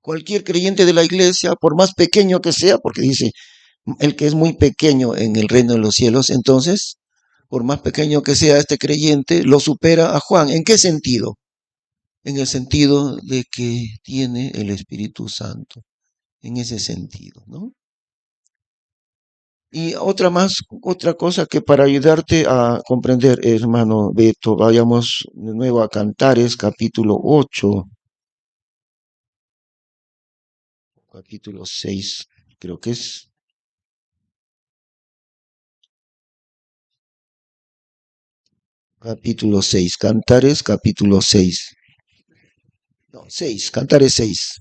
Cualquier creyente de la iglesia, por más pequeño que sea, porque dice, el que es muy pequeño en el reino de los cielos, entonces, por más pequeño que sea este creyente, lo supera a Juan. ¿En qué sentido? En el sentido de que tiene el Espíritu Santo. En ese sentido, ¿no? Y otra cosa que para ayudarte a comprender, hermano Beto, vayamos de nuevo a Cantares, capítulo 8, capítulo 6, creo que es. Capítulo 6, Cantares, capítulo 6. No, 6, Cantares 6.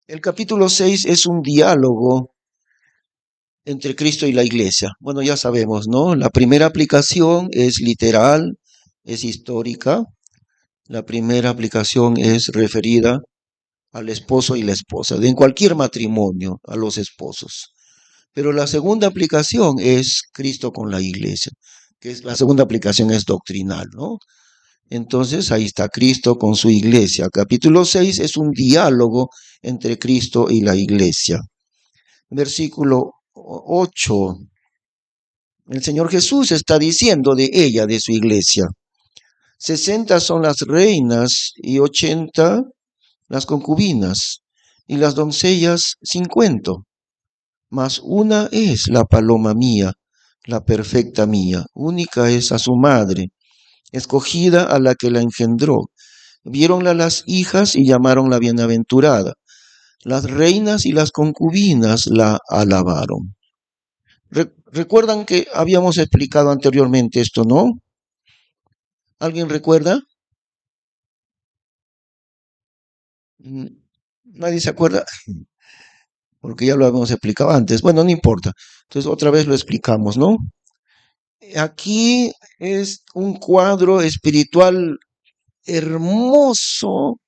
El capítulo 6 es un diálogo entre Cristo y la iglesia. Bueno, ya sabemos, ¿no? La primera aplicación es literal, es histórica. La primera aplicación es referida al esposo y la esposa, de en cualquier matrimonio, a los esposos. Pero la segunda aplicación es Cristo con la iglesia, que es la segunda aplicación es doctrinal, ¿no? Entonces ahí está Cristo con su iglesia. Capítulo 6 es un diálogo entre Cristo y la iglesia. Versículo 8. El Señor Jesús está diciendo de ella, de su iglesia. 60 son las reinas y 80 las concubinas, y las doncellas 50. Mas una es la paloma mía, la perfecta mía, única es a su madre, escogida a la que la engendró. Viéronla las hijas y llamaronla bienaventurada. Las reinas y las concubinas la alabaron. Recuerdan que habíamos explicado anteriormente esto, ¿no? ¿Alguien recuerda? ¿Nadie se acuerda? Porque ya lo habíamos explicado antes. Bueno, no importa. Entonces otra vez lo explicamos, ¿no? Aquí es un cuadro espiritual hermoso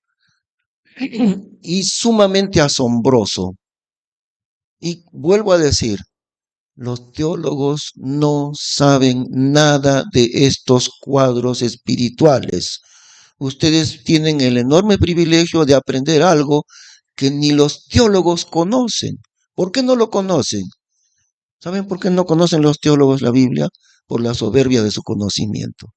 y sumamente asombroso. Y vuelvo a decir, los teólogos no saben nada de estos cuadros espirituales. Ustedes tienen el enorme privilegio de aprender algo que ni los teólogos conocen. ¿Por qué no lo conocen? ¿Saben por qué no conocen los teólogos la Biblia? Por la soberbia de su conocimiento.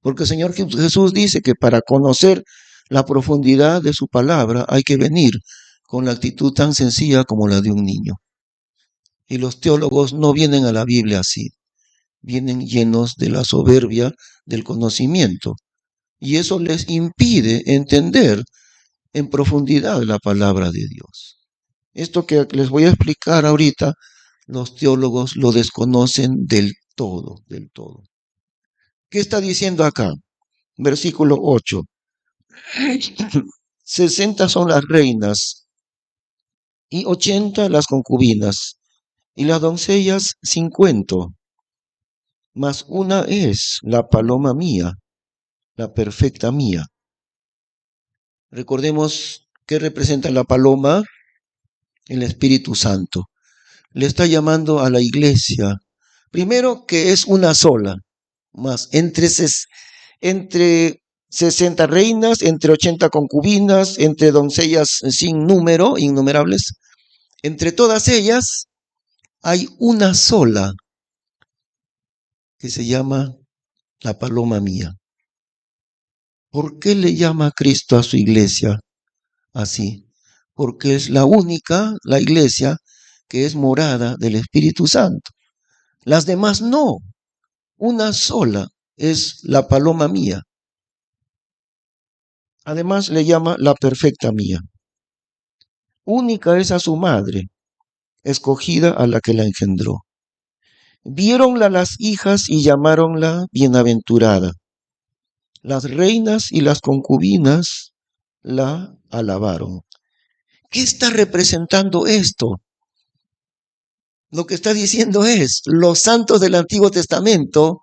Porque el Señor Jesús dice que para conocer la profundidad de su palabra hay que venir con la actitud tan sencilla como la de un niño. Y los teólogos no vienen a la Biblia así, vienen llenos de la soberbia del conocimiento. Y eso les impide entender en profundidad la palabra de Dios. Esto que les voy a explicar ahorita, los teólogos lo desconocen del todo, del todo. ¿Qué está diciendo acá? Versículo 8. 60 son las reinas y 80 las concubinas y las doncellas 50. Mas una es la paloma mía, la perfecta mía. Recordemos qué representa la paloma, el Espíritu Santo. Le está llamando a la iglesia, primero que es una sola, más entre 60 reinas, entre 80 concubinas, entre doncellas sin número, innumerables, Entre todas ellas hay una sola que se llama la paloma mía. ¿Por qué le llama Cristo a su iglesia así? Porque es la única, la iglesia, que es morada del Espíritu Santo. Las demás no. Una sola es la paloma mía. Además le llama la perfecta mía. Única es a su madre, escogida a la que la engendró. Viéronla las hijas y llamáronla bienaventurada. Las reinas y las concubinas la alabaron. ¿Qué está representando esto? Lo que está diciendo es, los santos del Antiguo Testamento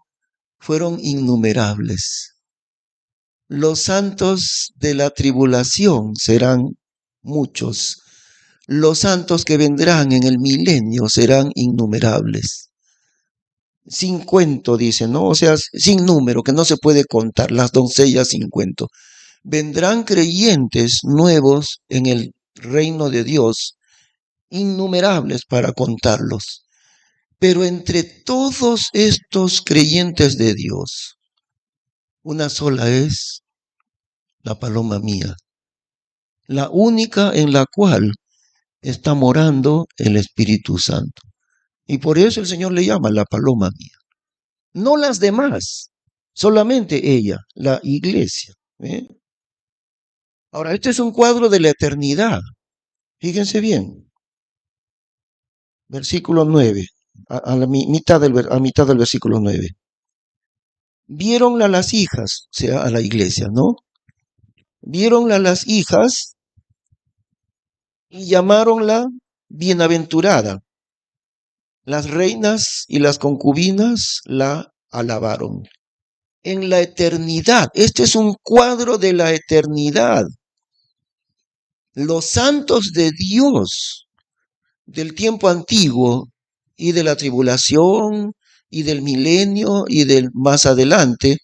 fueron innumerables. Los santos de la tribulación serán muchos. Los santos que vendrán en el milenio serán innumerables. Sin cuento, dice, ¿no? O sea, sin número, que no se puede contar, las doncellas sin cuento. Vendrán creyentes nuevos en el reino de Dios, innumerables para contarlos. Pero entre todos estos creyentes de Dios, una sola es la paloma mía, la única en la cual está morando el Espíritu Santo. Y por eso el Señor le llama la paloma mía. No las demás, solamente ella, la iglesia. ¿Eh? Ahora, este es un cuadro de la eternidad. Fíjense bien. Versículo 9, mitad del versículo 9. Viéronla las hijas, o sea, a la iglesia, ¿no? Viéronla las hijas y llamáronla bienaventurada. Las reinas y las concubinas la alabaron. En la eternidad, este es un cuadro de la eternidad. Los santos de Dios del tiempo antiguo y de la tribulación y del milenio y del más adelante,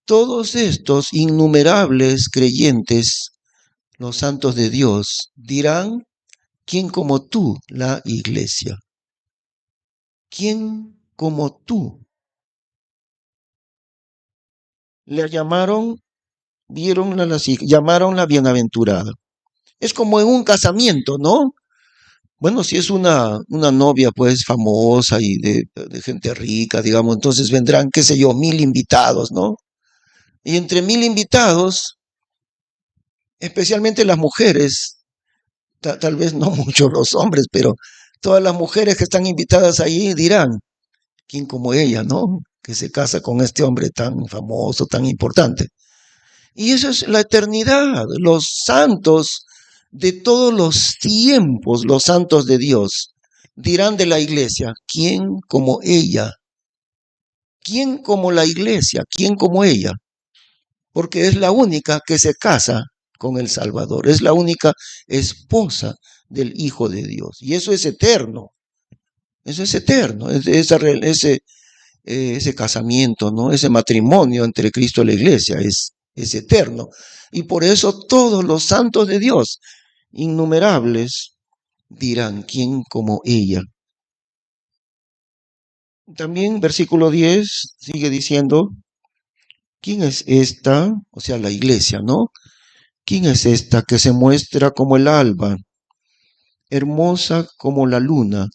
todos estos innumerables creyentes, los santos de Dios, dirán, ¿quién como tú, la iglesia? ¿Quién como tú? Le llamaron, vieronla llamaronla bienaventurada. Es como en un casamiento, ¿no? Bueno, si es una novia pues famosa y de gente rica, digamos, entonces vendrán, qué sé yo, 1000 invitados, ¿no? Y entre 1000 invitados, especialmente las mujeres, tal vez no mucho los hombres, pero todas las mujeres que están invitadas allí dirán, ¿quién como ella, no? Que se casa con este hombre tan famoso, tan importante. Y eso es la eternidad, los santos de todos los tiempos, los santos de Dios, dirán de la iglesia, ¿quién como ella? ¿Quién como la iglesia? ¿Quién como ella? Porque es la única que se casa con el Salvador, es la única esposa del Hijo de Dios. Y eso es eterno, ese casamiento, ¿no? Ese matrimonio entre Cristo y la iglesia es eterno. Y por eso todos los santos de Dios, innumerables, dirán, ¿quién como ella? También versículo 10 sigue diciendo, ¿quién es esta? O sea, la iglesia, ¿no? ¿Quién es esta que se muestra como el alba, hermosa como la luna?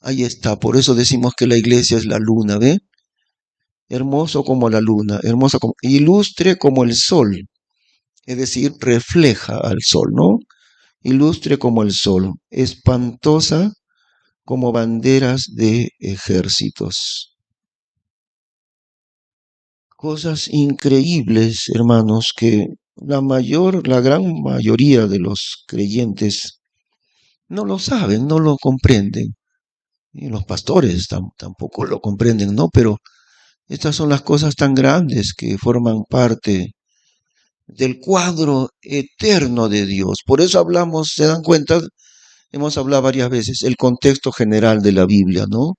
Ahí está, por eso decimos que la iglesia es la luna, ¿ve? Hermoso como la luna, hermosa como, ilustre como el sol, es decir, refleja al sol, ¿no? Ilustre como el sol, espantosa como banderas de ejércitos. Cosas increíbles, hermanos, que la gran mayoría de los creyentes no lo saben, no lo comprenden. Y los pastores tampoco lo comprenden, ¿no? Pero estas son las cosas tan grandes que forman parte del cuadro eterno de Dios. Por eso hablamos, se dan cuenta, hemos hablado varias veces, el contexto general de la Biblia, ¿no?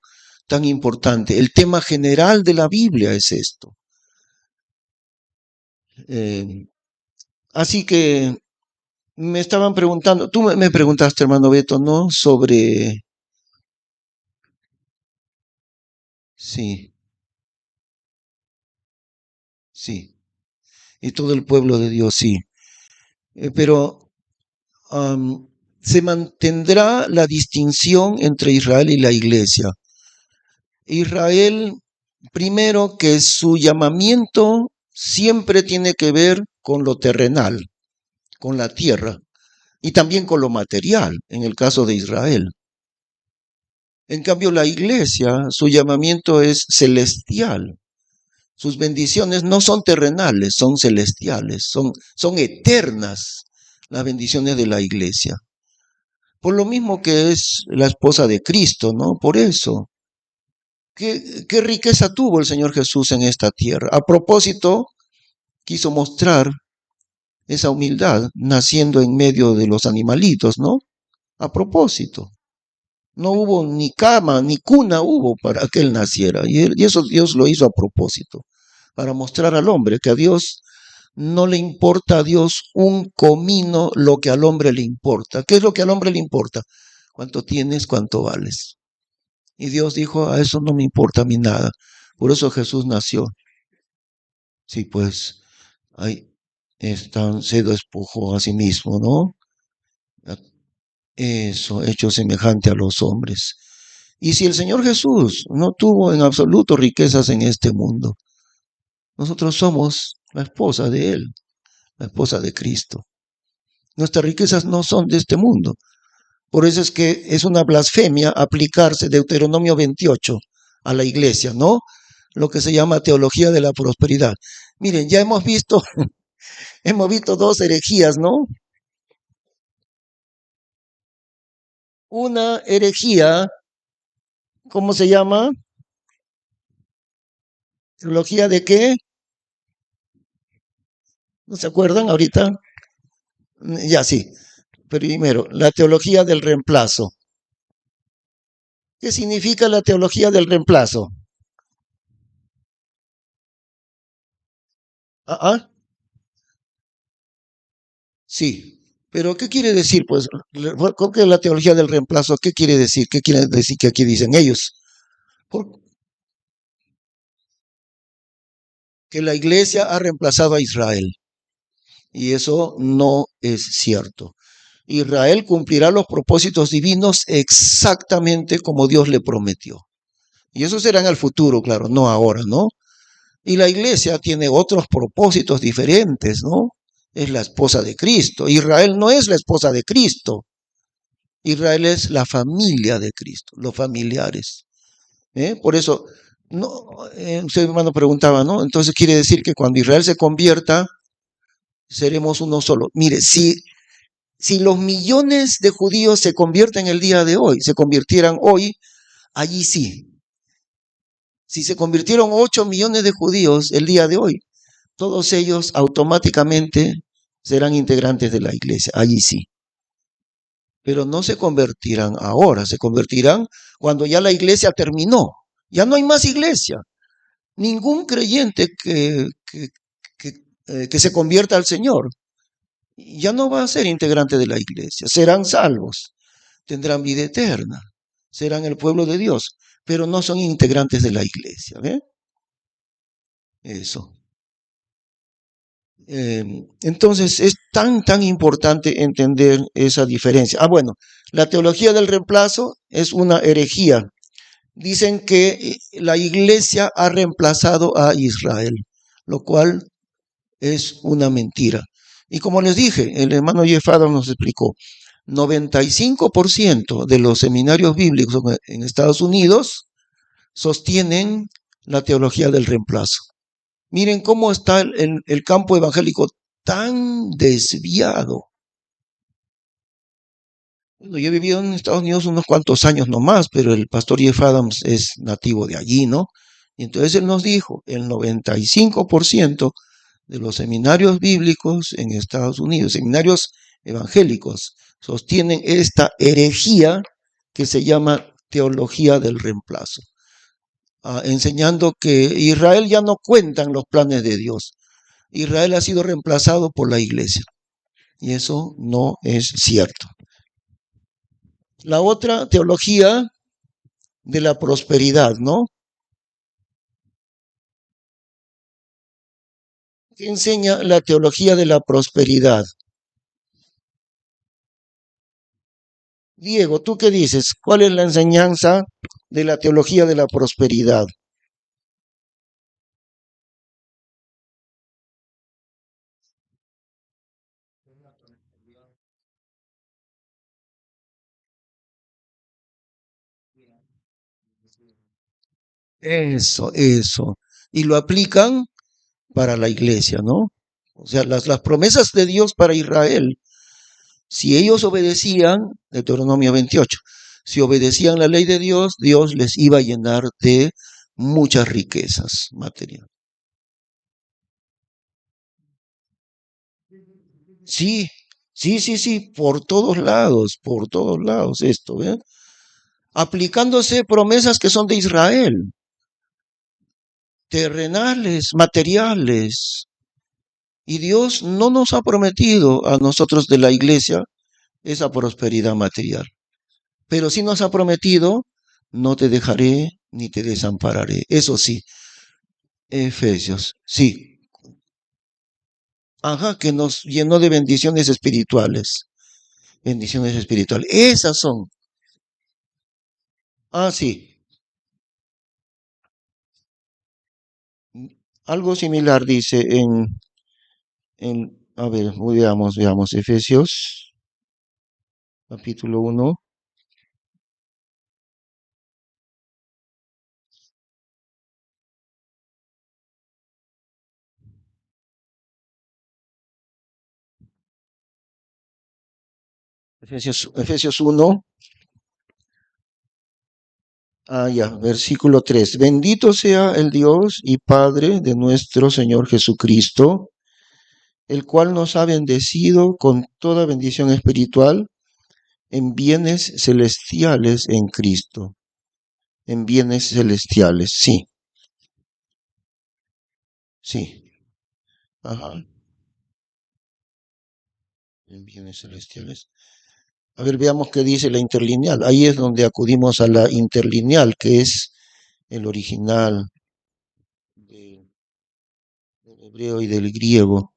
Tan importante. El tema general de la Biblia es esto. Así que Me estaban preguntando, tú me preguntaste, hermano Beto, ¿no? Sobre, sí, sí, y todo el pueblo de Dios, sí. Pero se mantendrá la distinción entre Israel y la iglesia. Israel, primero que su llamamiento siempre tiene que ver con lo terrenal, con la tierra, y también con lo material, en el caso de Israel. En cambio, la iglesia, su llamamiento es celestial. Sus bendiciones no son terrenales, son celestiales, son eternas las bendiciones de la iglesia. Por lo mismo que es la esposa de Cristo, ¿no? Por eso. ¿Qué riqueza tuvo el Señor Jesús en esta tierra? A propósito, quiso mostrar esa humildad naciendo en medio de los animalitos, ¿no? A propósito. No hubo ni cama, ni cuna hubo para que él naciera. Y eso Dios lo hizo a propósito, para mostrar al hombre que a Dios no le importa a Dios un comino lo que al hombre le importa. ¿Qué es lo que al hombre le importa? Cuánto tienes, cuánto vales. Y Dios dijo, a eso no me importa a mí nada. Por eso Jesús nació. Sí, pues ahí se despojó a sí mismo, ¿no? Eso, hecho semejante a los hombres. Y si el Señor Jesús no tuvo en absoluto riquezas en este mundo, nosotros somos la esposa de Él, la esposa de Cristo. Nuestras riquezas no son de este mundo. Por eso es que es una blasfemia aplicarse Deuteronomio 28 a la iglesia, ¿no? Lo que se llama teología de la prosperidad. Miren, ya hemos visto dos herejías, ¿no? Una herejía, ¿cómo se llama? ¿Teología de qué? ¿No se acuerdan ahorita? Ya sí. Primero, la teología del reemplazo. ¿Qué significa la teología del reemplazo? Ah, ah, sí. Pero ¿qué quiere decir? Pues, ¿cómo que la teología del reemplazo? ¿Qué quiere decir? ¿Qué quiere decir que aquí dicen ellos? Que la iglesia ha reemplazado a Israel. Y eso no es cierto. Israel cumplirá los propósitos divinos exactamente como Dios le prometió. Y eso será en el futuro, claro, no ahora, ¿no? Y la iglesia tiene otros propósitos diferentes, ¿no? Es la esposa de Cristo. Israel no es la esposa de Cristo. Israel es la familia de Cristo, los familiares. Por eso, no, usted hermano preguntaba, ¿no? Entonces quiere decir que cuando Israel se convierta, seremos uno solo. Mire, si los millones de judíos se convierten el día de hoy, se convirtieran hoy, allí sí. Si se convirtieron 8 millones de judíos el día de hoy, todos ellos automáticamente serán integrantes de la iglesia, allí sí. Pero no se convertirán ahora, se convertirán cuando ya la iglesia terminó. Ya no hay más iglesia. Ningún creyente que se convierta al Señor ya no va a ser integrante de la iglesia. Serán salvos, tendrán vida eterna, serán el pueblo de Dios, pero no son integrantes de la iglesia. ¿Ve? Eso. Entonces es tan importante entender esa diferencia. Ah, bueno, la teología del reemplazo es una herejía. Dicen que la iglesia ha reemplazado a Israel, lo cual es una mentira. Y como les dije, el hermano Jeff Adams nos explicó, 95% de los seminarios bíblicos en Estados Unidos sostienen la teología del reemplazo. Miren cómo está el campo evangélico tan desviado. Bueno, yo he vivido en Estados Unidos unos cuantos años nomás, pero el pastor Jeff Adams es nativo de allí, ¿no? Y entonces él nos dijo, el 95% de los seminarios bíblicos en Estados Unidos, seminarios evangélicos, sostienen esta herejía que se llama teología del reemplazo, enseñando que Israel ya no cuenta en los planes de Dios. Israel ha sido reemplazado por la iglesia. Y eso no es cierto. La otra teología de la prosperidad, ¿no? ¿Qué enseña la teología de la prosperidad? Diego, ¿tú qué dices? ¿Cuál es la enseñanza de la teología de la prosperidad? Eso. Y lo aplican para la iglesia, ¿no? O sea, las promesas de Dios para Israel, si ellos obedecían, Deuteronomio 28, si obedecían la ley de Dios, Dios les iba a llenar de muchas riquezas materiales. Sí, sí, por todos lados esto, ¿eh? Aplicándose promesas que son de Israel, terrenales, materiales. Y Dios no nos ha prometido a nosotros de la iglesia esa prosperidad material, pero sí nos ha prometido, no te dejaré ni te desampararé. Eso sí, Efesios, sí, ajá, que nos llenó de bendiciones espirituales. Esas son. Ah, sí, algo similar dice a ver, veamos, Efesios, capítulo 1, Efesios 1, ya, versículo 3. Bendito sea el Dios y Padre de nuestro Señor Jesucristo, el cual nos ha bendecido con toda bendición espiritual en bienes celestiales en Cristo. En bienes celestiales, sí, sí. Ajá, en bienes celestiales. A ver, veamos qué dice la interlineal. Ahí es donde acudimos a la interlineal, que es el original del hebreo y del griego.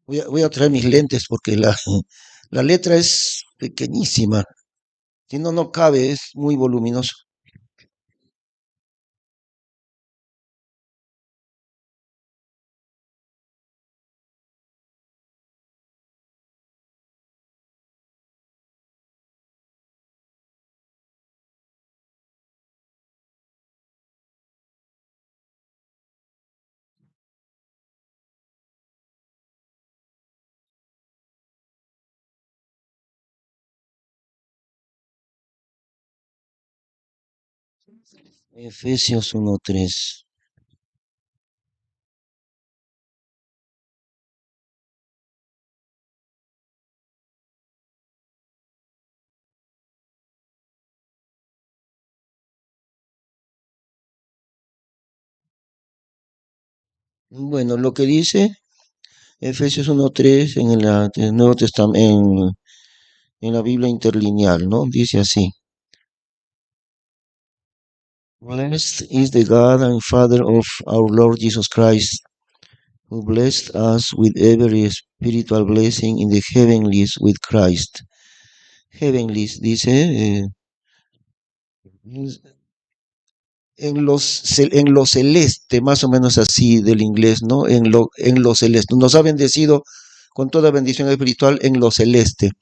Voy a traer mis lentes porque la letra es pequeñísima. Si no, no cabe, es muy voluminoso. Efesios 1:3. Bueno, lo que dice Efesios 1:3 el Nuevo Testamento, en la Biblia interlineal, ¿no? Dice así. Blessed is the God and Father of our Lord Jesus Christ, who blessed us with every spiritual blessing in the heavenlies with Christ. Heavenlies, dice, en lo celeste, más o menos así del inglés, ¿no? En lo celeste. Nos ha bendecido con toda bendición espiritual en lo celeste,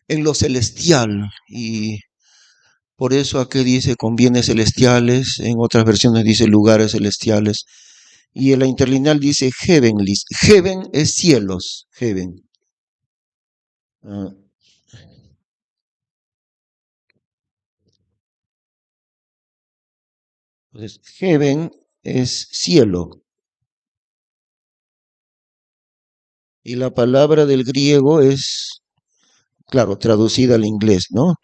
en lo celestial. Y por eso aquí dice con bienes celestiales, en otras versiones dice lugares celestiales. Y en la interlineal dice heavenly. Heaven es cielos, heaven. Ah, pues heaven es cielo y la palabra del griego es, claro, traducida al inglés, ¿no?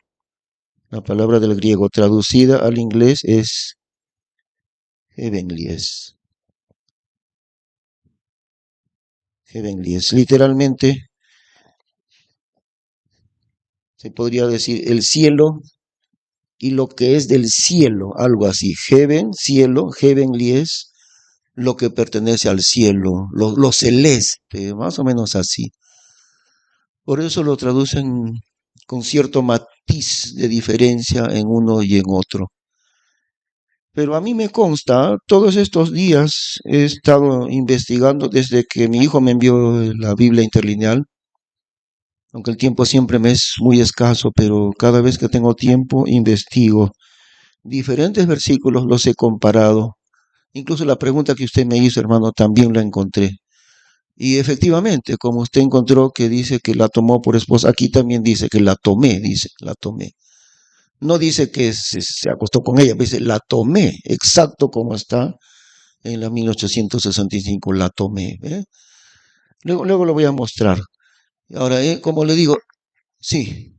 La palabra del griego traducida al inglés es heavenly, heavenly, es literalmente, se podría decir, el cielo y lo que es del cielo, algo así. Heaven, cielo, heavenly es lo que pertenece al cielo, lo celeste, más o menos así. Por eso lo traducen con cierto matiz de diferencia en uno y en otro. Pero a mí me consta, todos estos días he estado investigando desde que mi hijo me envió la Biblia interlineal, aunque el tiempo siempre me es muy escaso, pero cada vez que tengo tiempo investigo diferentes versículos, los he comparado. Incluso la pregunta que usted me hizo, hermano, también la encontré. Y efectivamente, como usted encontró que dice que la tomó por esposa, aquí también dice que la tomé, dice, la tomé. No dice que se acostó con ella, dice la tomé, exacto como está en la 1865, la tomé. ¿Eh? Luego lo voy a mostrar. Ahora, como le digo, sí,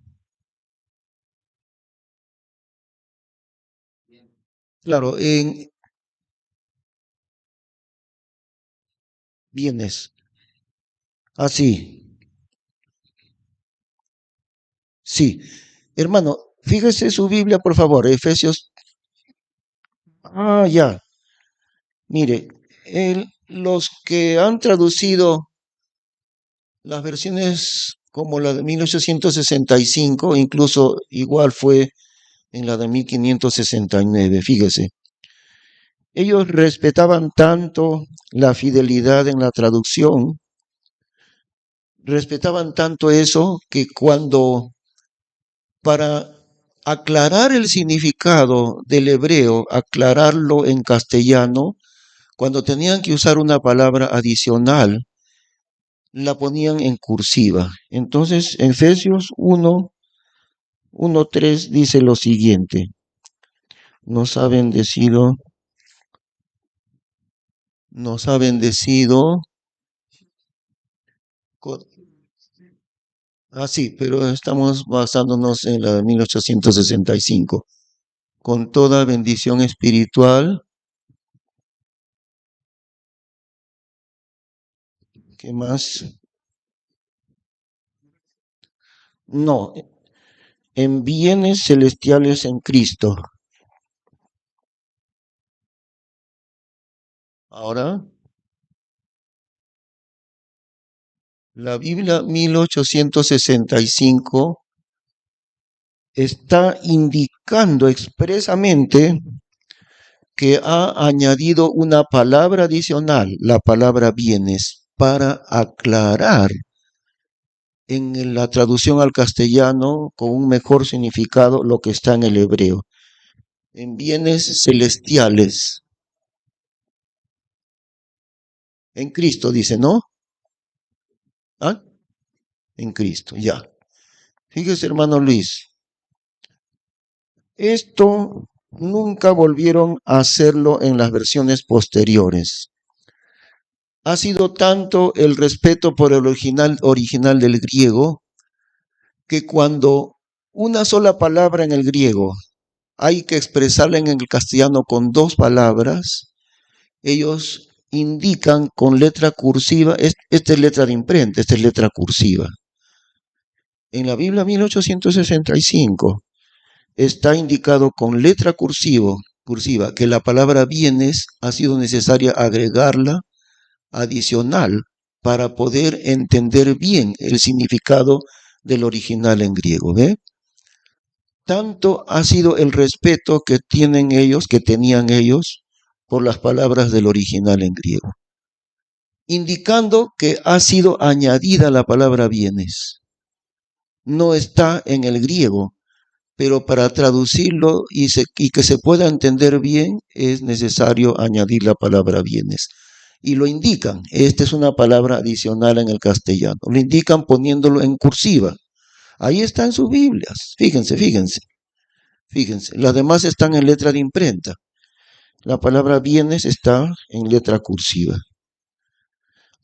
claro, en bienes. Así, sí. Hermano, fíjese su Biblia, por favor, Efesios. Ah, ya. Mire, los que han traducido las versiones como la de 1865, incluso igual fue en la de 1569, fíjese. Ellos respetaban tanto la fidelidad en la traducción, respetaban tanto eso que cuando para aclarar el significado del hebreo, aclararlo en castellano, cuando tenían que usar una palabra adicional, la ponían en cursiva. Entonces, Efesios 1:3 dice lo siguiente: nos ha bendecido, nos ha bendecido. con- sí, pero estamos basándonos en la de 1865. Con toda bendición espiritual, ¿qué más? No, en bienes celestiales en Cristo. Ahora, la Biblia 1865 está indicando expresamente que ha añadido una palabra adicional, la palabra bienes, para aclarar en la traducción al castellano con un mejor significado lo que está en el hebreo. En bienes celestiales, en Cristo dice, ¿no? ¿Ah? En Cristo, ya. Fíjese, hermano Luis, esto nunca volvieron a hacerlo en las versiones posteriores. Ha sido tanto el respeto por el original del griego que cuando una sola palabra en el griego hay que expresarla en el castellano con dos palabras, ellos indican con letra cursiva, esta es letra de imprenta, esta es letra cursiva. En la Biblia 1865 está indicado con letra cursiva que la palabra bienes ha sido necesaria agregarla adicional para poder entender bien el significado del original en griego. ¿Ve? Tanto ha sido el respeto que tienen ellos, que tenían ellos, por las palabras del original en griego, indicando que ha sido añadida la palabra bienes. No está en el griego, pero para traducirlo y que se pueda entender bien es necesario añadir la palabra bienes. Y lo indican, esta es una palabra adicional en el castellano, lo indican poniéndolo en cursiva. Ahí está en sus Biblias. Fíjense, fíjense, fíjense. Las demás están en letra de imprenta. La palabra bienes está en letra cursiva.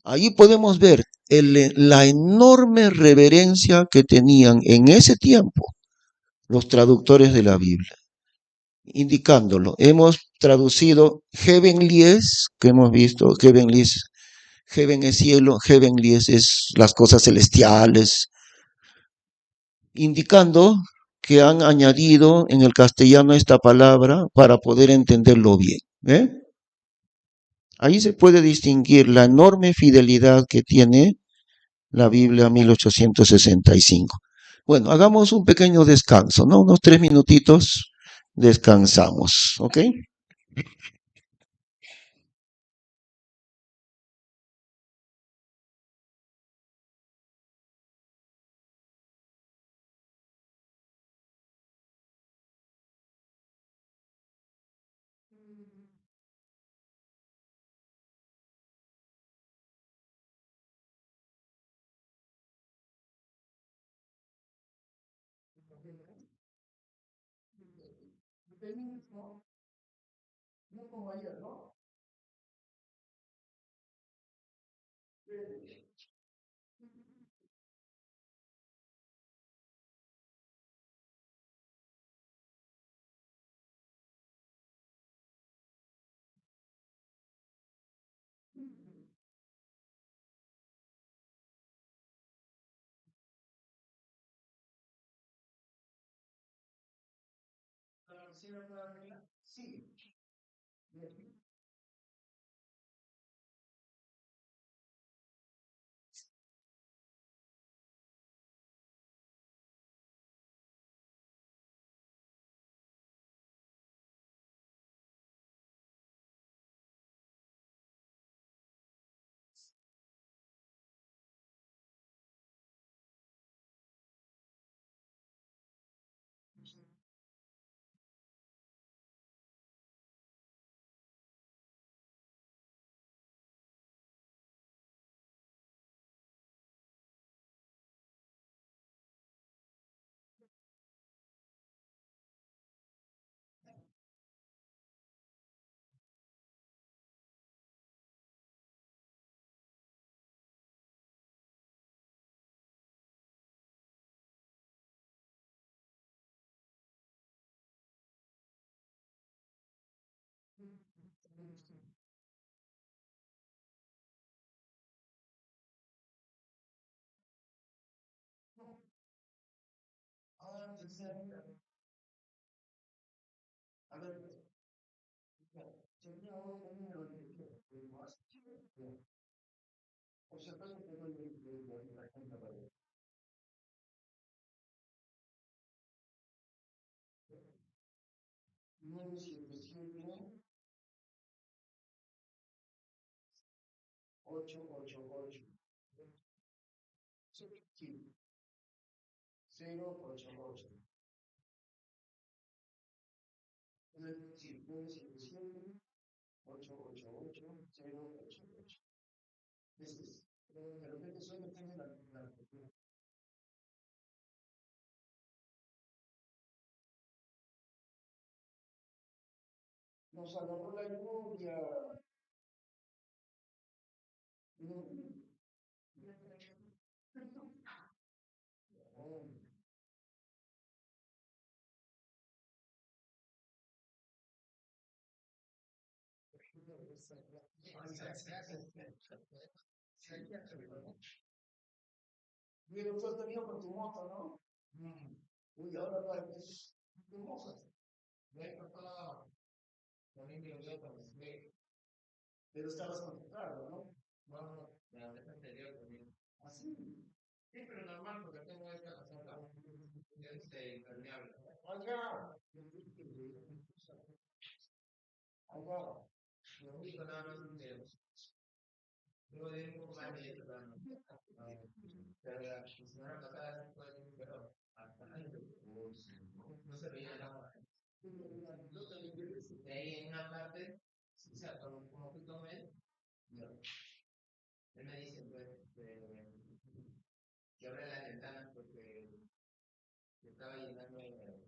Ahí podemos ver la enorme reverencia que tenían en ese tiempo los traductores de la Biblia, indicándolo. Hemos traducido heavenlies, que hemos visto, heavenlies, heaven es cielo, heavenlies es las cosas celestiales, indicando que han añadido en el castellano esta palabra para poder entenderlo bien. ¿Eh? Ahí se puede distinguir la enorme fidelidad que tiene la Biblia 1865. Bueno, hagamos un pequeño descanso, ¿no? Unos 3 minutitos descansamos, ¿ok?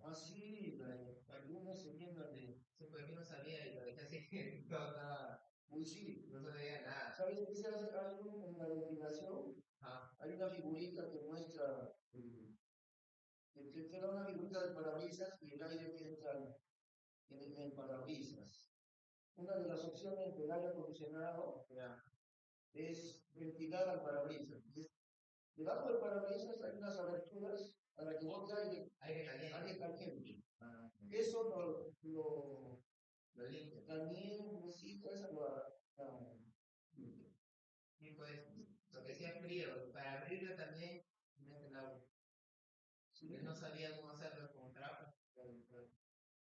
Ah, sí, algunas se llenan de... Sí, pues yo no sabía y lo dejé así, no, nada. Uy, sí. No sabía nada. ¿Sabes qué se hace algo en la ventilación? Ah. Hay una figurita que muestra, que da una figurita de parabrisas y el aire que entra en el parabrisas. Una de las opciones del aire acondicionado es ventilar al parabrisas. Debajo del parabrisas hay unas aberturas para que entre aire caliente. Ah, eso lo limpia. También necesita esa y pues, lo que sea frío, para abrirlo también meten agua. Sí. Yo no sabía cómo hacerlo con trapo.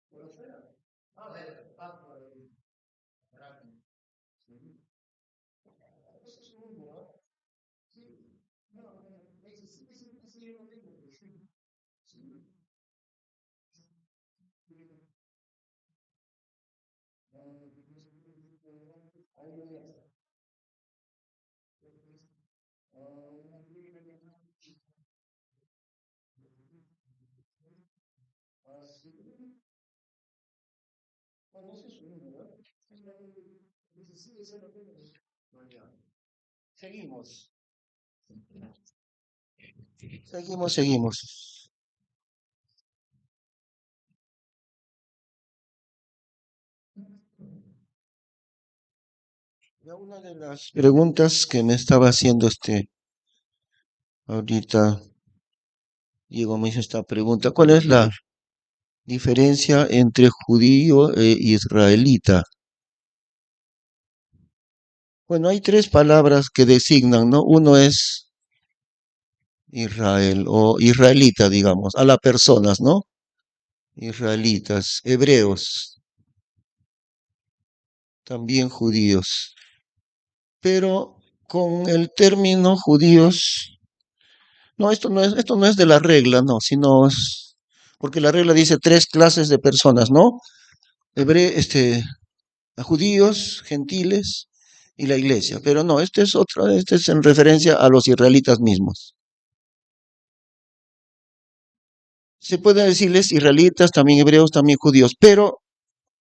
Por afuera. Ah, por el trapo. Sí. Eso es muy bueno. Sí. No, sí, yo no tengo. Sí. Sí. Ahí lo ves. Ah, sí. Bueno, eso es un ¿verdad? Sí, eso lo tenemos. Seguimos. Seguimos. Ya una de las preguntas que me estaba haciendo ahorita, Diego me hizo esta pregunta, ¿cuál es la diferencia entre judío e israelita? Bueno, hay tres palabras que designan, ¿no? Uno es Israel o israelita, digamos, a las personas, ¿no? Israelitas, hebreos, también judíos. Pero con el término judíos, no, esto no es de la regla, no, sino es, porque la regla dice tres clases de personas, ¿no? Judíos, gentiles y la iglesia. Pero no, este es en referencia a los israelitas mismos. Se puede decirles israelitas, también hebreos, también judíos, pero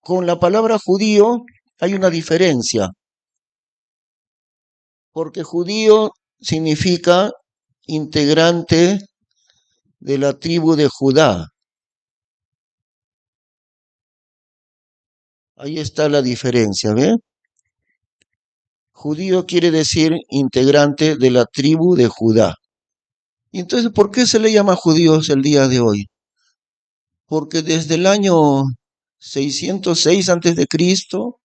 con la palabra judío hay una diferencia, porque judío significa integrante de la tribu de Judá. Ahí está la diferencia, ¿ve? Judío quiere decir integrante de la tribu de Judá. Y entonces, ¿por qué se le llama judíos el día de hoy? Porque desde el año 606 antes de Cristo,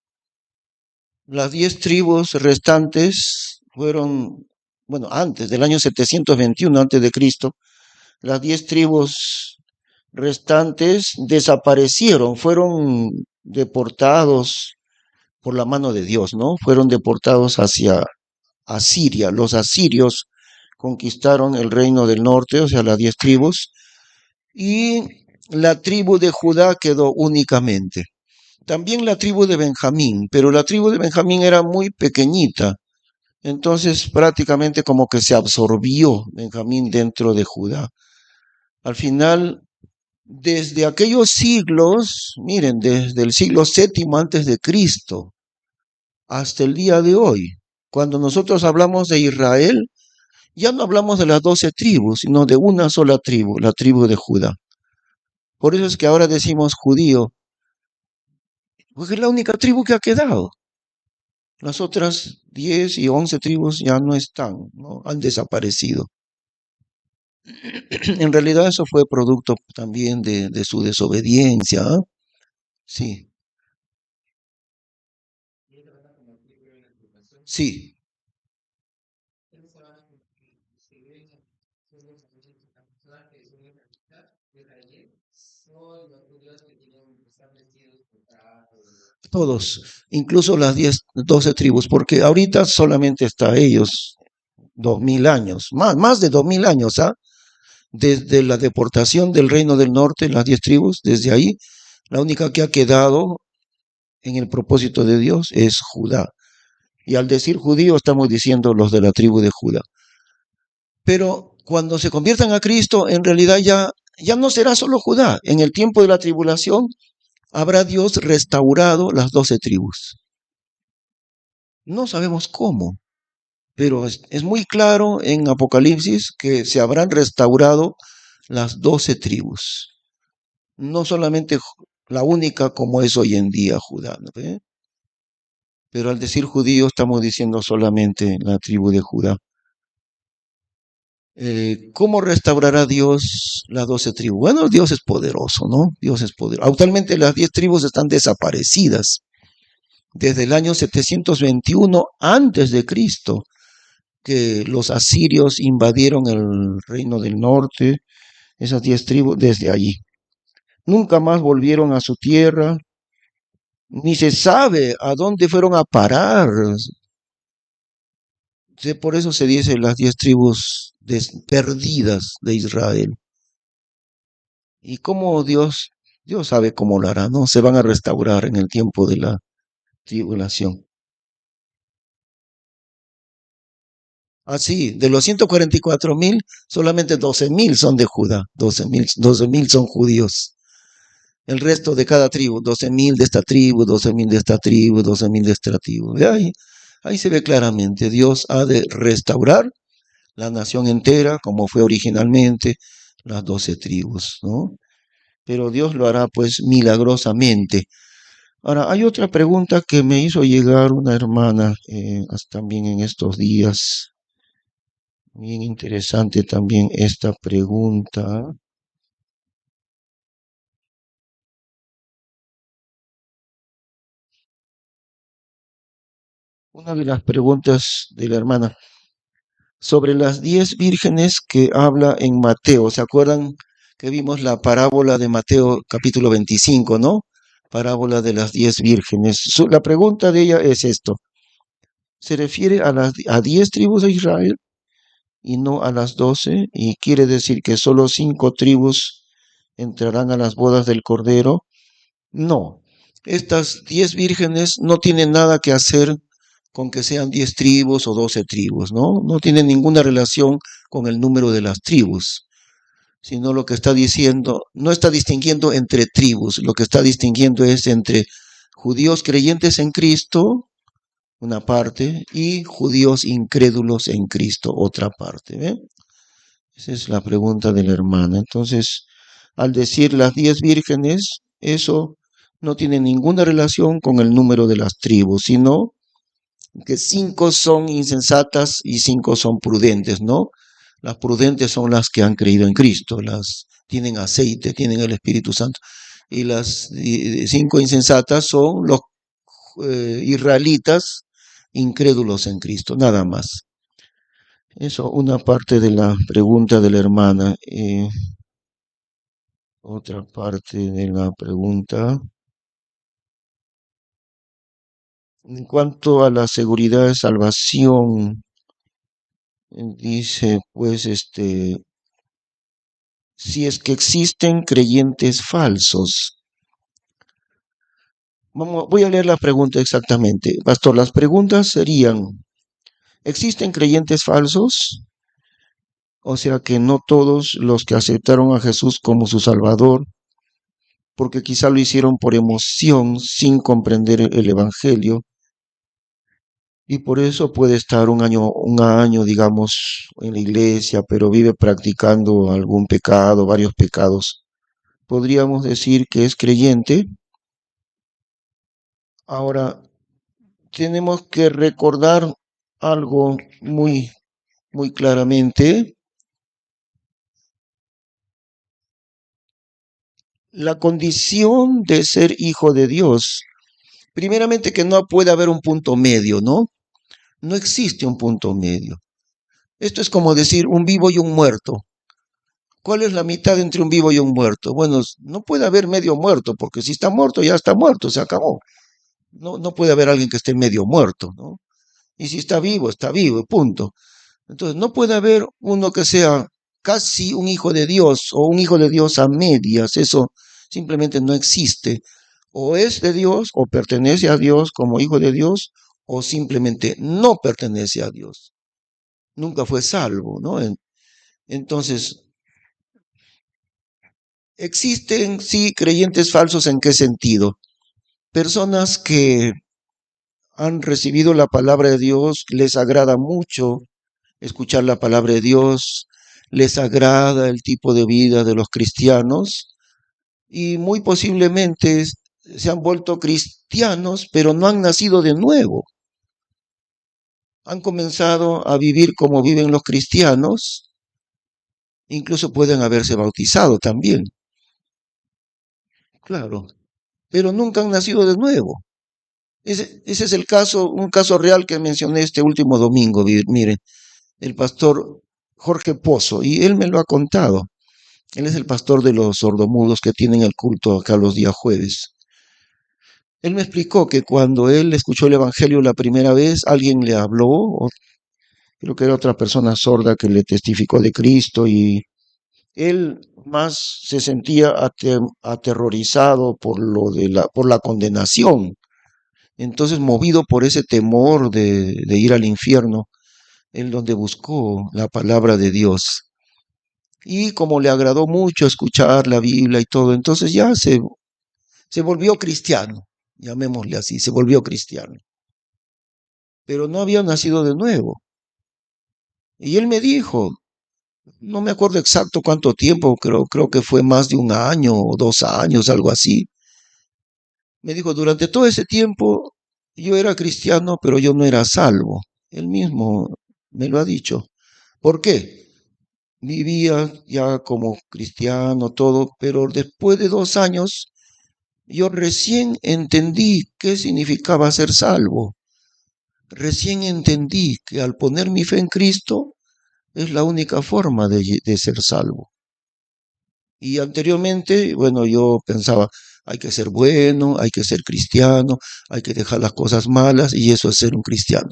las 10 tribus restantes fueron, bueno, antes del año 721 antes de Cristo, las 10 tribus restantes desaparecieron, fueron deportados por la mano de Dios, ¿no? Fueron deportados hacia Asiria. Los asirios conquistaron el reino del norte, o sea, las 10 tribus, y la tribu de Judá quedó únicamente. También la tribu de Benjamín, pero la tribu de Benjamín era muy pequeñita, entonces prácticamente como que se absorbió Benjamín dentro de Judá. Al final, desde aquellos siglos, miren, desde el siglo séptimo antes de Cristo hasta el día de hoy, cuando nosotros hablamos de Israel, ya no hablamos de las 12 tribus, sino de una sola tribu, la tribu de Judá. Por eso es que ahora decimos judío, porque es la única tribu que ha quedado. Las otras 10 y 11 tribus ya no están, ¿no? Han desaparecido. En realidad eso fue producto también de su desobediencia, ¿eh? Sí, sí. Todos, incluso las 10, 12 tribus, porque ahorita solamente está ellos 2000 años, más de 2000 años, ¿ah? Desde la deportación del reino del norte, las 10 tribus, desde ahí, la única que ha quedado en el propósito de Dios es Judá. Y al decir judío estamos diciendo los de la tribu de Judá. Pero cuando se conviertan a Cristo, en realidad ya ya no será solo Judá. En el tiempo de la tribulación habrá Dios restaurado las 12 tribus. No sabemos cómo, pero es muy claro en Apocalipsis que se habrán restaurado las 12 tribus. No solamente la única como es hoy en día Judá, ¿no? Pero al decir judío estamos diciendo solamente la tribu de Judá. ¿Cómo restaurará Dios las 12 tribus? Bueno, Dios es poderoso, ¿no? Dios es poderoso. Actualmente las 10 tribus están desaparecidas desde el año 721 antes de Cristo, que los asirios invadieron el reino del norte, esas 10 tribus desde allí. Nunca más volvieron a su tierra, ni se sabe a dónde fueron a parar. Por eso se dice las 10 tribus perdidas de Israel. Y cómo Dios sabe cómo lo hará, ¿no? Se van a restaurar en el tiempo de la tribulación. Así, de los 144,000, solamente 12,000 son de Judá, 12,000 son judíos. El resto de cada tribu, 12,000 de esta tribu, 12,000 de esta tribu, 12,000 de esta tribu. Ahí se ve claramente, Dios ha de restaurar la nación entera como fue originalmente las 12 tribus, ¿no? Pero Dios lo hará pues milagrosamente. Ahora, hay otra pregunta que me hizo llegar una hermana también en estos días. Bien interesante también esta pregunta. Una de las preguntas de la hermana sobre las 10 vírgenes que habla en Mateo. ¿Se acuerdan que vimos la parábola de Mateo capítulo 25, ¿no? Parábola de las 10 vírgenes. La pregunta de ella es esto. ¿Se refiere a 10 tribus de Israel y no a las 12? Y quiere decir que solo 5 tribus entrarán a las bodas del Cordero. No, estas 10 vírgenes no tienen nada que hacer con que sean 10 tribus o 12 tribus, ¿no? No tienen ninguna relación con el número de las tribus, sino lo que está diciendo, no está distinguiendo entre tribus, lo que está distinguiendo es entre judíos creyentes en Cristo, una parte, y judíos incrédulos en Cristo, otra parte, ¿ve? Esa es la pregunta de la hermana. Entonces, al decir las 10 vírgenes, eso no tiene ninguna relación con el número de las tribus, sino que 5 son insensatas y 5 son prudentes, ¿no? Las prudentes son las que han creído en Cristo, las tienen aceite, tienen el Espíritu Santo. Y las 5 insensatas son los israelitas incrédulos en Cristo, nada más. Eso, una parte de la pregunta de la hermana. Otra parte de la pregunta. En cuanto a la seguridad de salvación, dice, pues, si es que existen creyentes falsos. Voy a leer la pregunta exactamente. Pastor, las preguntas serían, ¿existen creyentes falsos? O sea que no todos los que aceptaron a Jesús como su Salvador, porque quizá lo hicieron por emoción, sin comprender el Evangelio, y por eso puede estar un año, digamos, en la iglesia, pero vive practicando algún pecado, varios pecados. Podríamos decir que es creyente. Ahora, tenemos que recordar algo muy claramente. La condición de ser hijo de Dios. Primeramente que no puede haber un punto medio, ¿no? No existe un punto medio. Esto es como decir un vivo y un muerto. ¿Cuál es la mitad entre un vivo y un muerto? Bueno, no puede haber medio muerto, porque si está muerto, ya está muerto, se acabó. No puede haber alguien que esté medio muerto, ¿no? Y si está vivo, punto. Entonces, no puede haber uno que sea casi un hijo de Dios o un hijo de Dios a medias. Eso simplemente no existe. O es de Dios o pertenece a Dios como hijo de Dios o simplemente no pertenece a Dios. Nunca fue salvo, ¿no? Entonces, Existen, sí, creyentes falsos. ¿En qué sentido? Personas que han recibido la palabra de Dios, les agrada mucho escuchar la palabra de Dios, les agrada el tipo de vida de los cristianos y muy posiblemente se han vuelto cristianos, pero no han nacido de nuevo. Han comenzado a vivir como viven los cristianos, incluso pueden haberse bautizado también, claro, pero nunca han nacido de nuevo. Ese es el caso, un caso real que mencioné este último domingo. Miren, el pastor Jorge Pozo, y él me lo ha contado. Él es el pastor de los sordomudos que tienen el culto acá los días jueves. Él me explicó que cuando él escuchó el Evangelio la primera vez, alguien le habló, o creo que era otra persona sorda que le testificó de Cristo, y él más se sentía aterrorizado por la condenación. Entonces, movido por ese temor de ir al infierno, él donde buscó la palabra de Dios. Y como le agradó mucho escuchar la Biblia y todo, entonces ya se volvió cristiano, llamémosle así, se volvió cristiano. Pero no había nacido de nuevo. Y él me dijo, no me acuerdo exacto cuánto tiempo, creo que fue más de un año o 2 años, algo así. Me dijo, durante todo ese tiempo yo era cristiano, pero yo no era salvo. Él mismo me lo ha dicho. ¿Por qué? Vivía ya como cristiano, todo, pero después de 2 años yo recién entendí qué significaba ser salvo. Recién entendí que al poner mi fe en Cristo es la única forma de ser salvo. Y anteriormente, bueno, yo pensaba, hay que ser bueno, hay que ser cristiano, hay que dejar las cosas malas y eso es ser un cristiano.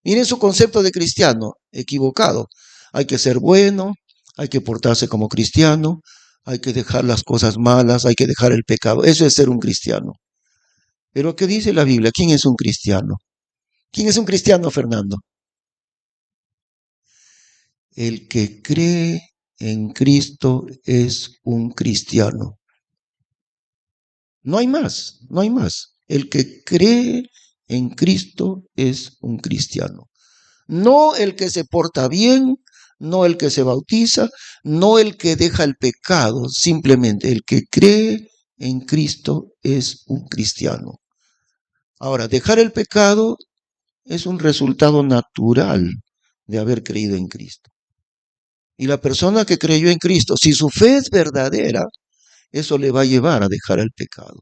Miren su concepto de cristiano, equivocado. Hay que ser bueno, hay que portarse como cristiano, hay que dejar las cosas malas, hay que dejar el pecado. Eso es ser un cristiano. Pero ¿qué dice la Biblia? ¿Quién es un cristiano? ¿Quién es un cristiano, Fernando? El que cree en Cristo es un cristiano. No hay más, no hay más. El que cree en Cristo es un cristiano. No el que se porta bien, no el que se bautiza, no el que deja el pecado, simplemente el que cree en Cristo es un cristiano. Ahora, dejar el pecado es un resultado natural de haber creído en Cristo. Y la persona que creyó en Cristo, si su fe es verdadera, eso le va a llevar a dejar el pecado.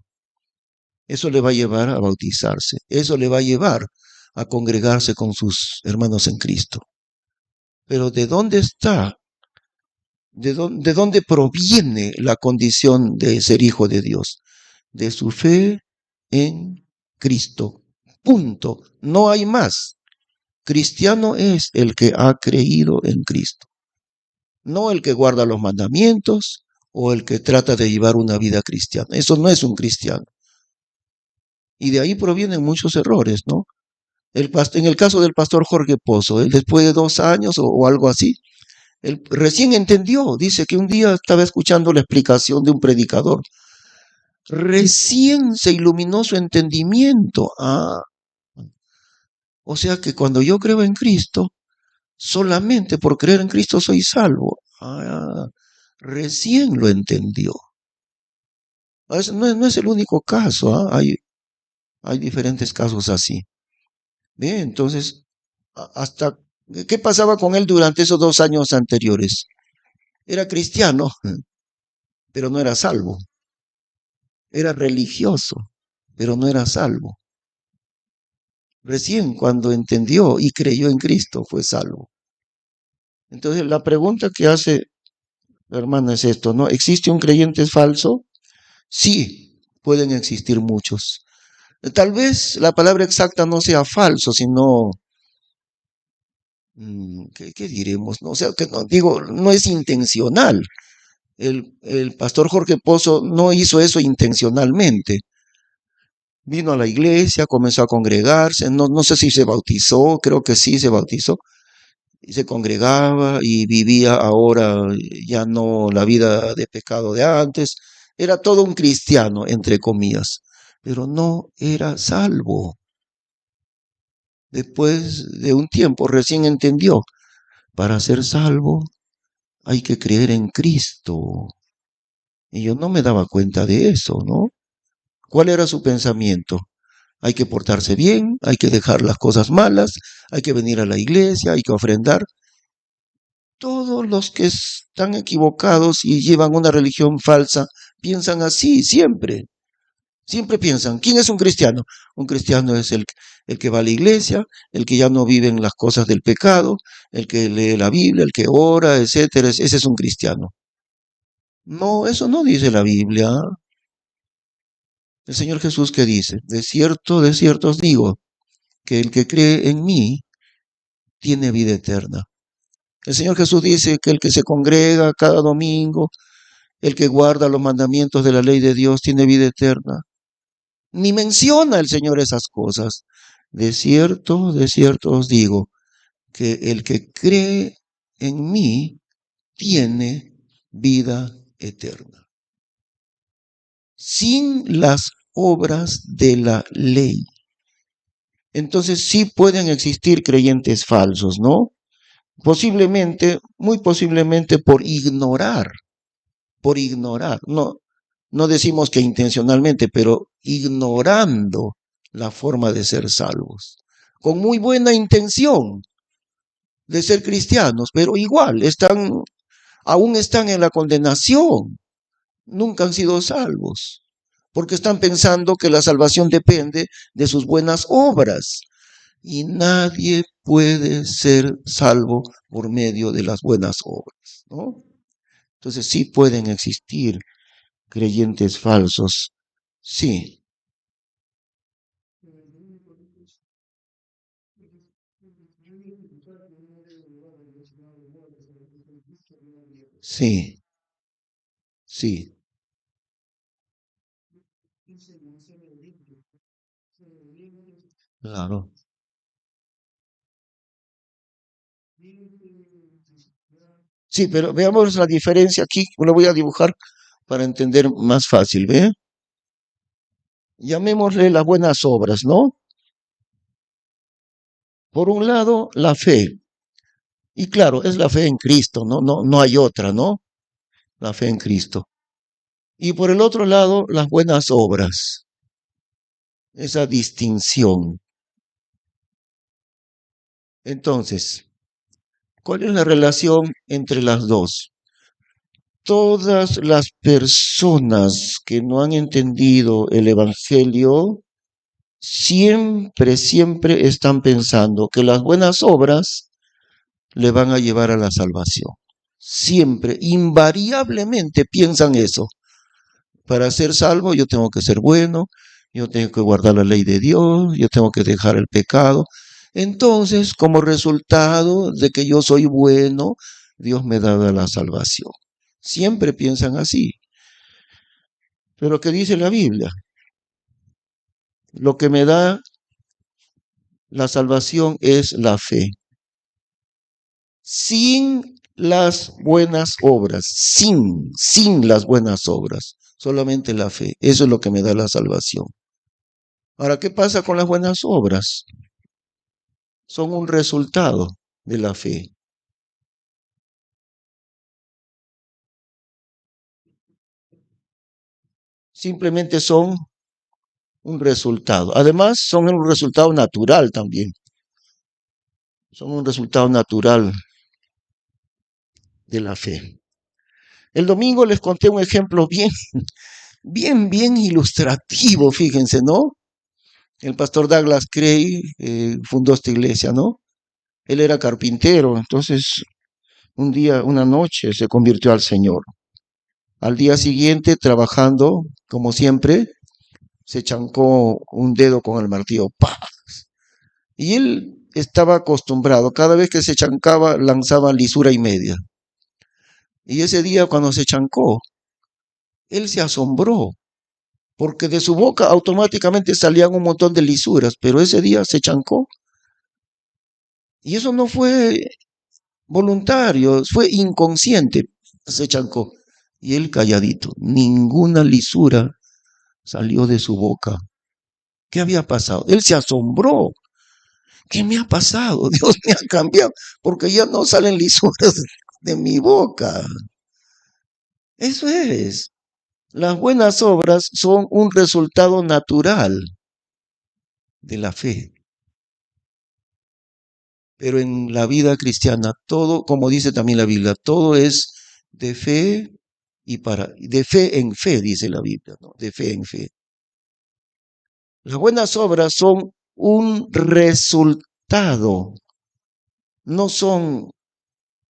Eso le va a llevar a bautizarse. Eso le va a llevar a congregarse con sus hermanos en Cristo. Pero ¿de dónde está? ¿De dónde proviene la condición de ser hijo de Dios? De su fe en Cristo. Punto. No hay más. Cristiano es el que ha creído en Cristo. No el que guarda los mandamientos o el que trata de llevar una vida cristiana. Eso no es un cristiano. Y de ahí provienen muchos errores, ¿no? En el caso del pastor Jorge Pozo, él después de 2 años o algo así, él recién entendió, dice que un día estaba escuchando la explicación de un predicador, recién se iluminó su entendimiento. O sea que cuando yo creo en Cristo, solamente por creer en Cristo soy salvo. Recién lo entendió. No es el único caso, hay diferentes casos así. Bien, entonces, hasta, ¿qué pasaba con él durante esos 2 años anteriores? Era cristiano, pero no era salvo. Era religioso, pero no era salvo. Recién cuando entendió y creyó en Cristo fue salvo. Entonces, la pregunta que hace la hermana es esto, ¿no? ¿Existe un creyente falso? Sí, pueden existir muchos. Tal vez la palabra exacta no sea falso, sino, ¿qué diremos? No, o sea, que no, digo, no es intencional. El pastor Jorge Pozo no hizo eso intencionalmente. Vino a la iglesia, comenzó a congregarse, no sé si se bautizó, creo que sí se bautizó, y se congregaba y vivía ahora ya no la vida de pecado de antes. Era todo un cristiano, entre comillas, pero no era salvo. Después de un tiempo recién entendió, para ser salvo hay que creer en Cristo. Y yo no me daba cuenta de eso, ¿no? ¿Cuál era su pensamiento? Hay que portarse bien, hay que dejar las cosas malas, hay que venir a la iglesia, hay que ofrendar. Todos los que están equivocados y llevan una religión falsa piensan así, siempre. Siempre piensan, ¿quién es un cristiano? Un cristiano es el que va a la iglesia, el que ya no vive en las cosas del pecado, el que lee la Biblia, el que ora, etcétera. Ese es un cristiano. No, eso no dice la Biblia. El Señor Jesús que dice, de cierto os digo, que el que cree en mí tiene vida eterna. El Señor Jesús dice que el que se congrega cada domingo, el que guarda los mandamientos de la ley de Dios, tiene vida eterna. Ni menciona el Señor esas cosas. De cierto os digo, que el que cree en mí tiene vida eterna. Sin las obras de la ley. Entonces sí pueden existir creyentes falsos, ¿no? Posiblemente, muy posiblemente por ignorar, no, no decimos que intencionalmente, pero ignorando la forma de ser salvos, con muy buena intención de ser cristianos, pero igual aún están en la condenación, nunca han sido salvos, porque están pensando que la salvación depende de sus buenas obras, y nadie puede ser salvo por medio de las buenas obras, ¿no? Entonces sí pueden existir creyentes falsos, sí, sí, sí, claro. Sí, pero veamos la diferencia aquí, lo voy a dibujar para entender más fácil, ¿ve? Llamémosle las buenas obras, ¿no? Por un lado, la fe. Y claro, es la fe en Cristo, ¿no? No, no hay otra, ¿no? La fe en Cristo. Y por el otro lado, las buenas obras. Esa distinción. Entonces, ¿cuál es la relación entre las dos? Todas las personas que no han entendido el Evangelio siempre están pensando que las buenas obras le van a llevar a la salvación. Siempre, invariablemente piensan eso. Para ser salvo yo tengo que ser bueno, yo tengo que guardar la ley de Dios, yo tengo que dejar el pecado. Entonces, como resultado de que yo soy bueno, Dios me da la salvación. Siempre piensan así. Pero ¿qué dice la Biblia? Lo que me da la salvación es la fe. Sin las buenas obras, sin las buenas obras, solamente la fe. Eso es lo que me da la salvación. Ahora, ¿qué pasa con las buenas obras? Son un resultado de la fe. Simplemente son un resultado. Además, son un resultado natural también. Son un resultado natural de la fe. El domingo les conté un ejemplo bien ilustrativo, fíjense, ¿no? El pastor Douglas Cray fundó esta iglesia, ¿no? Él era carpintero, entonces un día, una noche, se convirtió al Señor. Al día siguiente, trabajando, como siempre, se chancó un dedo con el martillo. ¡Pah! Y él estaba acostumbrado, cada vez que se chancaba, lanzaba lisura y media. Y ese día, cuando se chancó, él se asombró, porque de su boca automáticamente salían un montón de lisuras, pero ese día se chancó. Y eso no fue voluntarios, fue inconsciente, se chancó. Y él calladito, ninguna lisura salió de su boca. ¿Qué había pasado? Él se asombró. ¿Qué me ha pasado? Dios me ha cambiado, porque ya no salen lisuras de mi boca. Eso es. Las buenas obras son un resultado natural de la fe. Pero en la vida cristiana, todo, como dice también la Biblia, todo es de fe de fe en fe, dice la Biblia, ¿no? De fe en fe. Las buenas obras son un resultado, no son,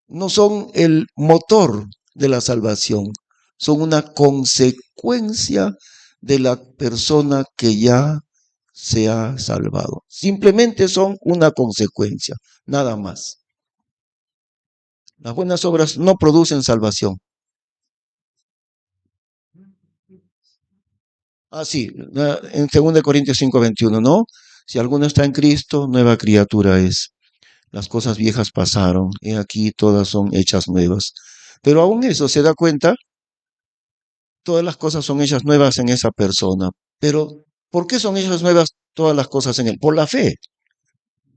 no son el motor de la salvación, son una consecuencia de la persona que ya se ha salvado. Simplemente son una consecuencia, nada más. Las buenas obras no producen salvación. Ah, sí, en 2 Corintios 5:21, ¿no? Si alguno está en Cristo, nueva criatura es. Las cosas viejas pasaron, y aquí todas son hechas nuevas. Pero aún eso, se da cuenta, todas las cosas son hechas nuevas en esa persona. Pero, ¿por qué son hechas nuevas todas las cosas en él? Por la fe,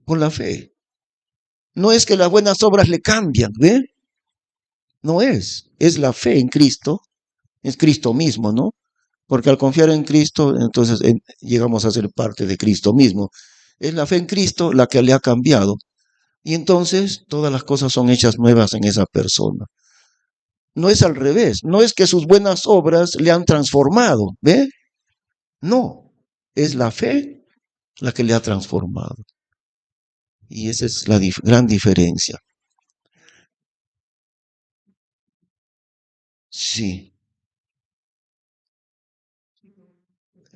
por la fe. No es que las buenas obras le cambian, ¿ve? No es la fe en Cristo, es Cristo mismo, ¿no? Porque al confiar en Cristo, entonces llegamos a ser parte de Cristo mismo. Es la fe en Cristo la que le ha cambiado. Y entonces todas las cosas son hechas nuevas en esa persona. No es al revés, no es que sus buenas obras le han transformado, ¿ve? No, es la fe la que le ha transformado. Y esa es la gran diferencia. Sí.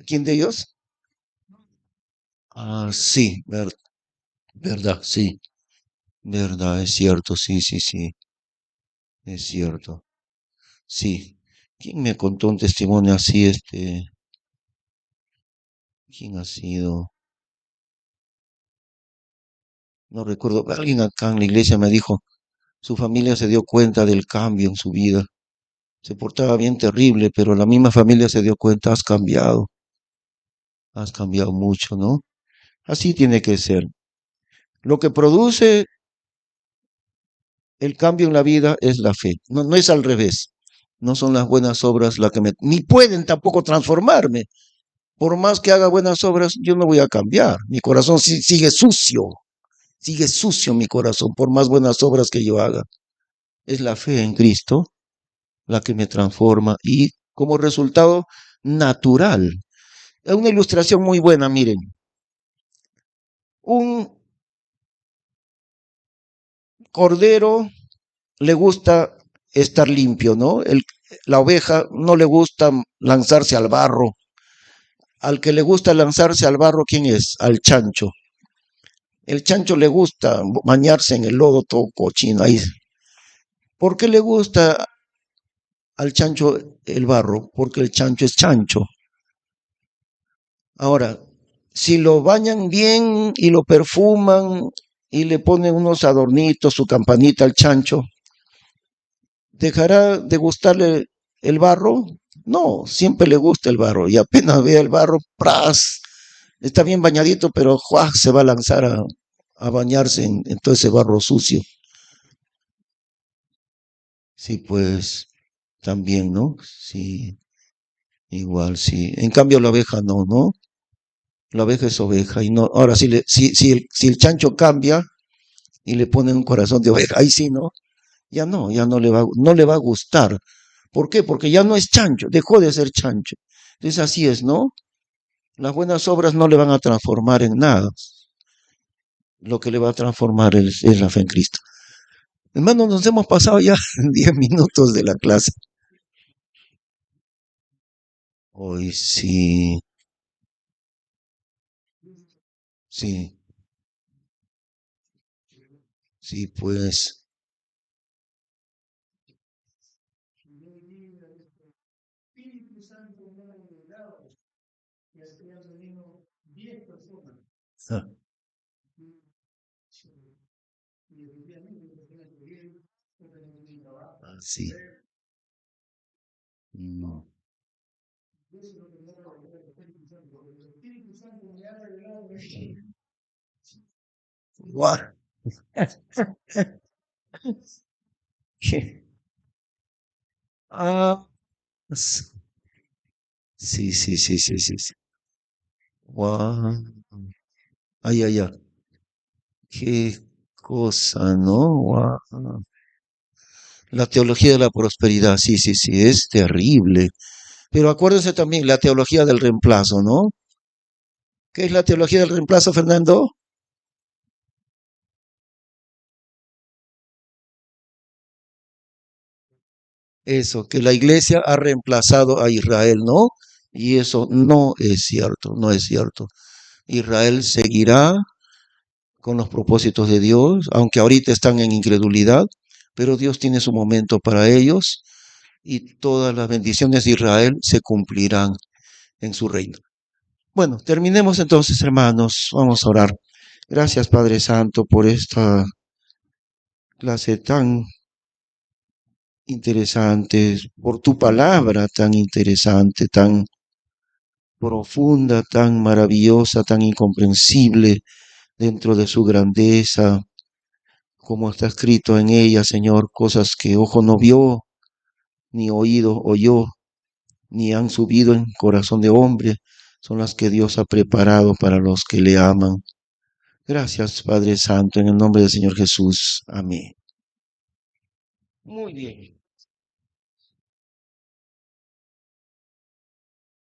¿Quién de ellos? Ah, sí, verdad, sí. Verdad, es cierto, sí, sí, sí, es cierto. Sí. ¿Quién me contó un testimonio así, quién ha sido? No recuerdo. Alguien acá en la iglesia me dijo, su familia se dio cuenta del cambio en su vida. Se portaba bien terrible, pero la misma familia se dio cuenta, has cambiado mucho, ¿no? Así tiene que ser. Lo que produce el cambio en la vida es la fe. No, no es al revés. No son las buenas obras las que ni pueden tampoco transformarme. Por más que haga buenas obras, yo no voy a cambiar. Mi corazón sigue sucio mi corazón, por más buenas obras que yo haga. Es la fe en Cristo la que me transforma y como resultado natural. Es una ilustración muy buena, miren. Un cordero le gusta estar limpio, ¿no? La oveja no le gusta lanzarse al barro. Al que le gusta lanzarse al barro, ¿quién es? Al chancho. El chancho le gusta bañarse en el lodo todo cochino ahí. ¿Por qué le gusta al chancho el barro? Porque el chancho es chancho. Ahora, si lo bañan bien y lo perfuman y le ponen unos adornitos, su campanita al chancho, ¿dejará de gustarle el barro? No, siempre le gusta el barro y apenas ve el barro, ¡pras! Está bien bañadito, pero ¡juá! Se va a lanzar a bañarse en todo ese barro sucio. Sí, pues también, ¿no? Sí, igual, sí. En cambio la oveja no, ¿no? La oveja es oveja y no. Ahora, si el chancho cambia y le ponen un corazón de oveja, ahí sí, ¿no? Ya no le va a gustar. ¿Por qué? Porque ya no es chancho, dejó de ser chancho. Entonces así es, ¿no? Las buenas obras no le van a transformar en nada. Lo que le va a transformar es la fe en Cristo. Hermano, nos hemos pasado ya 10 minutos de la clase. Hoy sí, sí, sí, pues. Ah, sí. Mm. Guau. Ah, s- sí, sí, sí, sí, sí, sí. Guau. Ay, ay, ay. Qué cosa, ¿no? Guau. La teología de la prosperidad, sí, sí, sí, es terrible. Pero acuérdense también la teología del reemplazo, ¿no? ¿Qué es la teología del reemplazo, Fernando? Eso, que la iglesia ha reemplazado a Israel, ¿no? Y eso no es cierto, no es cierto. Israel seguirá con los propósitos de Dios, aunque ahorita están en incredulidad, pero Dios tiene su momento para ellos y todas las bendiciones de Israel se cumplirán en su reino. Bueno, terminemos entonces, hermanos. Vamos a orar. Gracias, Padre Santo, por esta clase tan interesante, por tu palabra tan interesante, tan profunda, tan maravillosa, tan incomprensible dentro de su grandeza, como está escrito en ella, Señor, cosas que ojo no vio, ni oído oyó, ni han subido en corazón de hombre, son las que Dios ha preparado para los que le aman. Gracias, Padre Santo, en el nombre del Señor Jesús. Amén. Muy bien.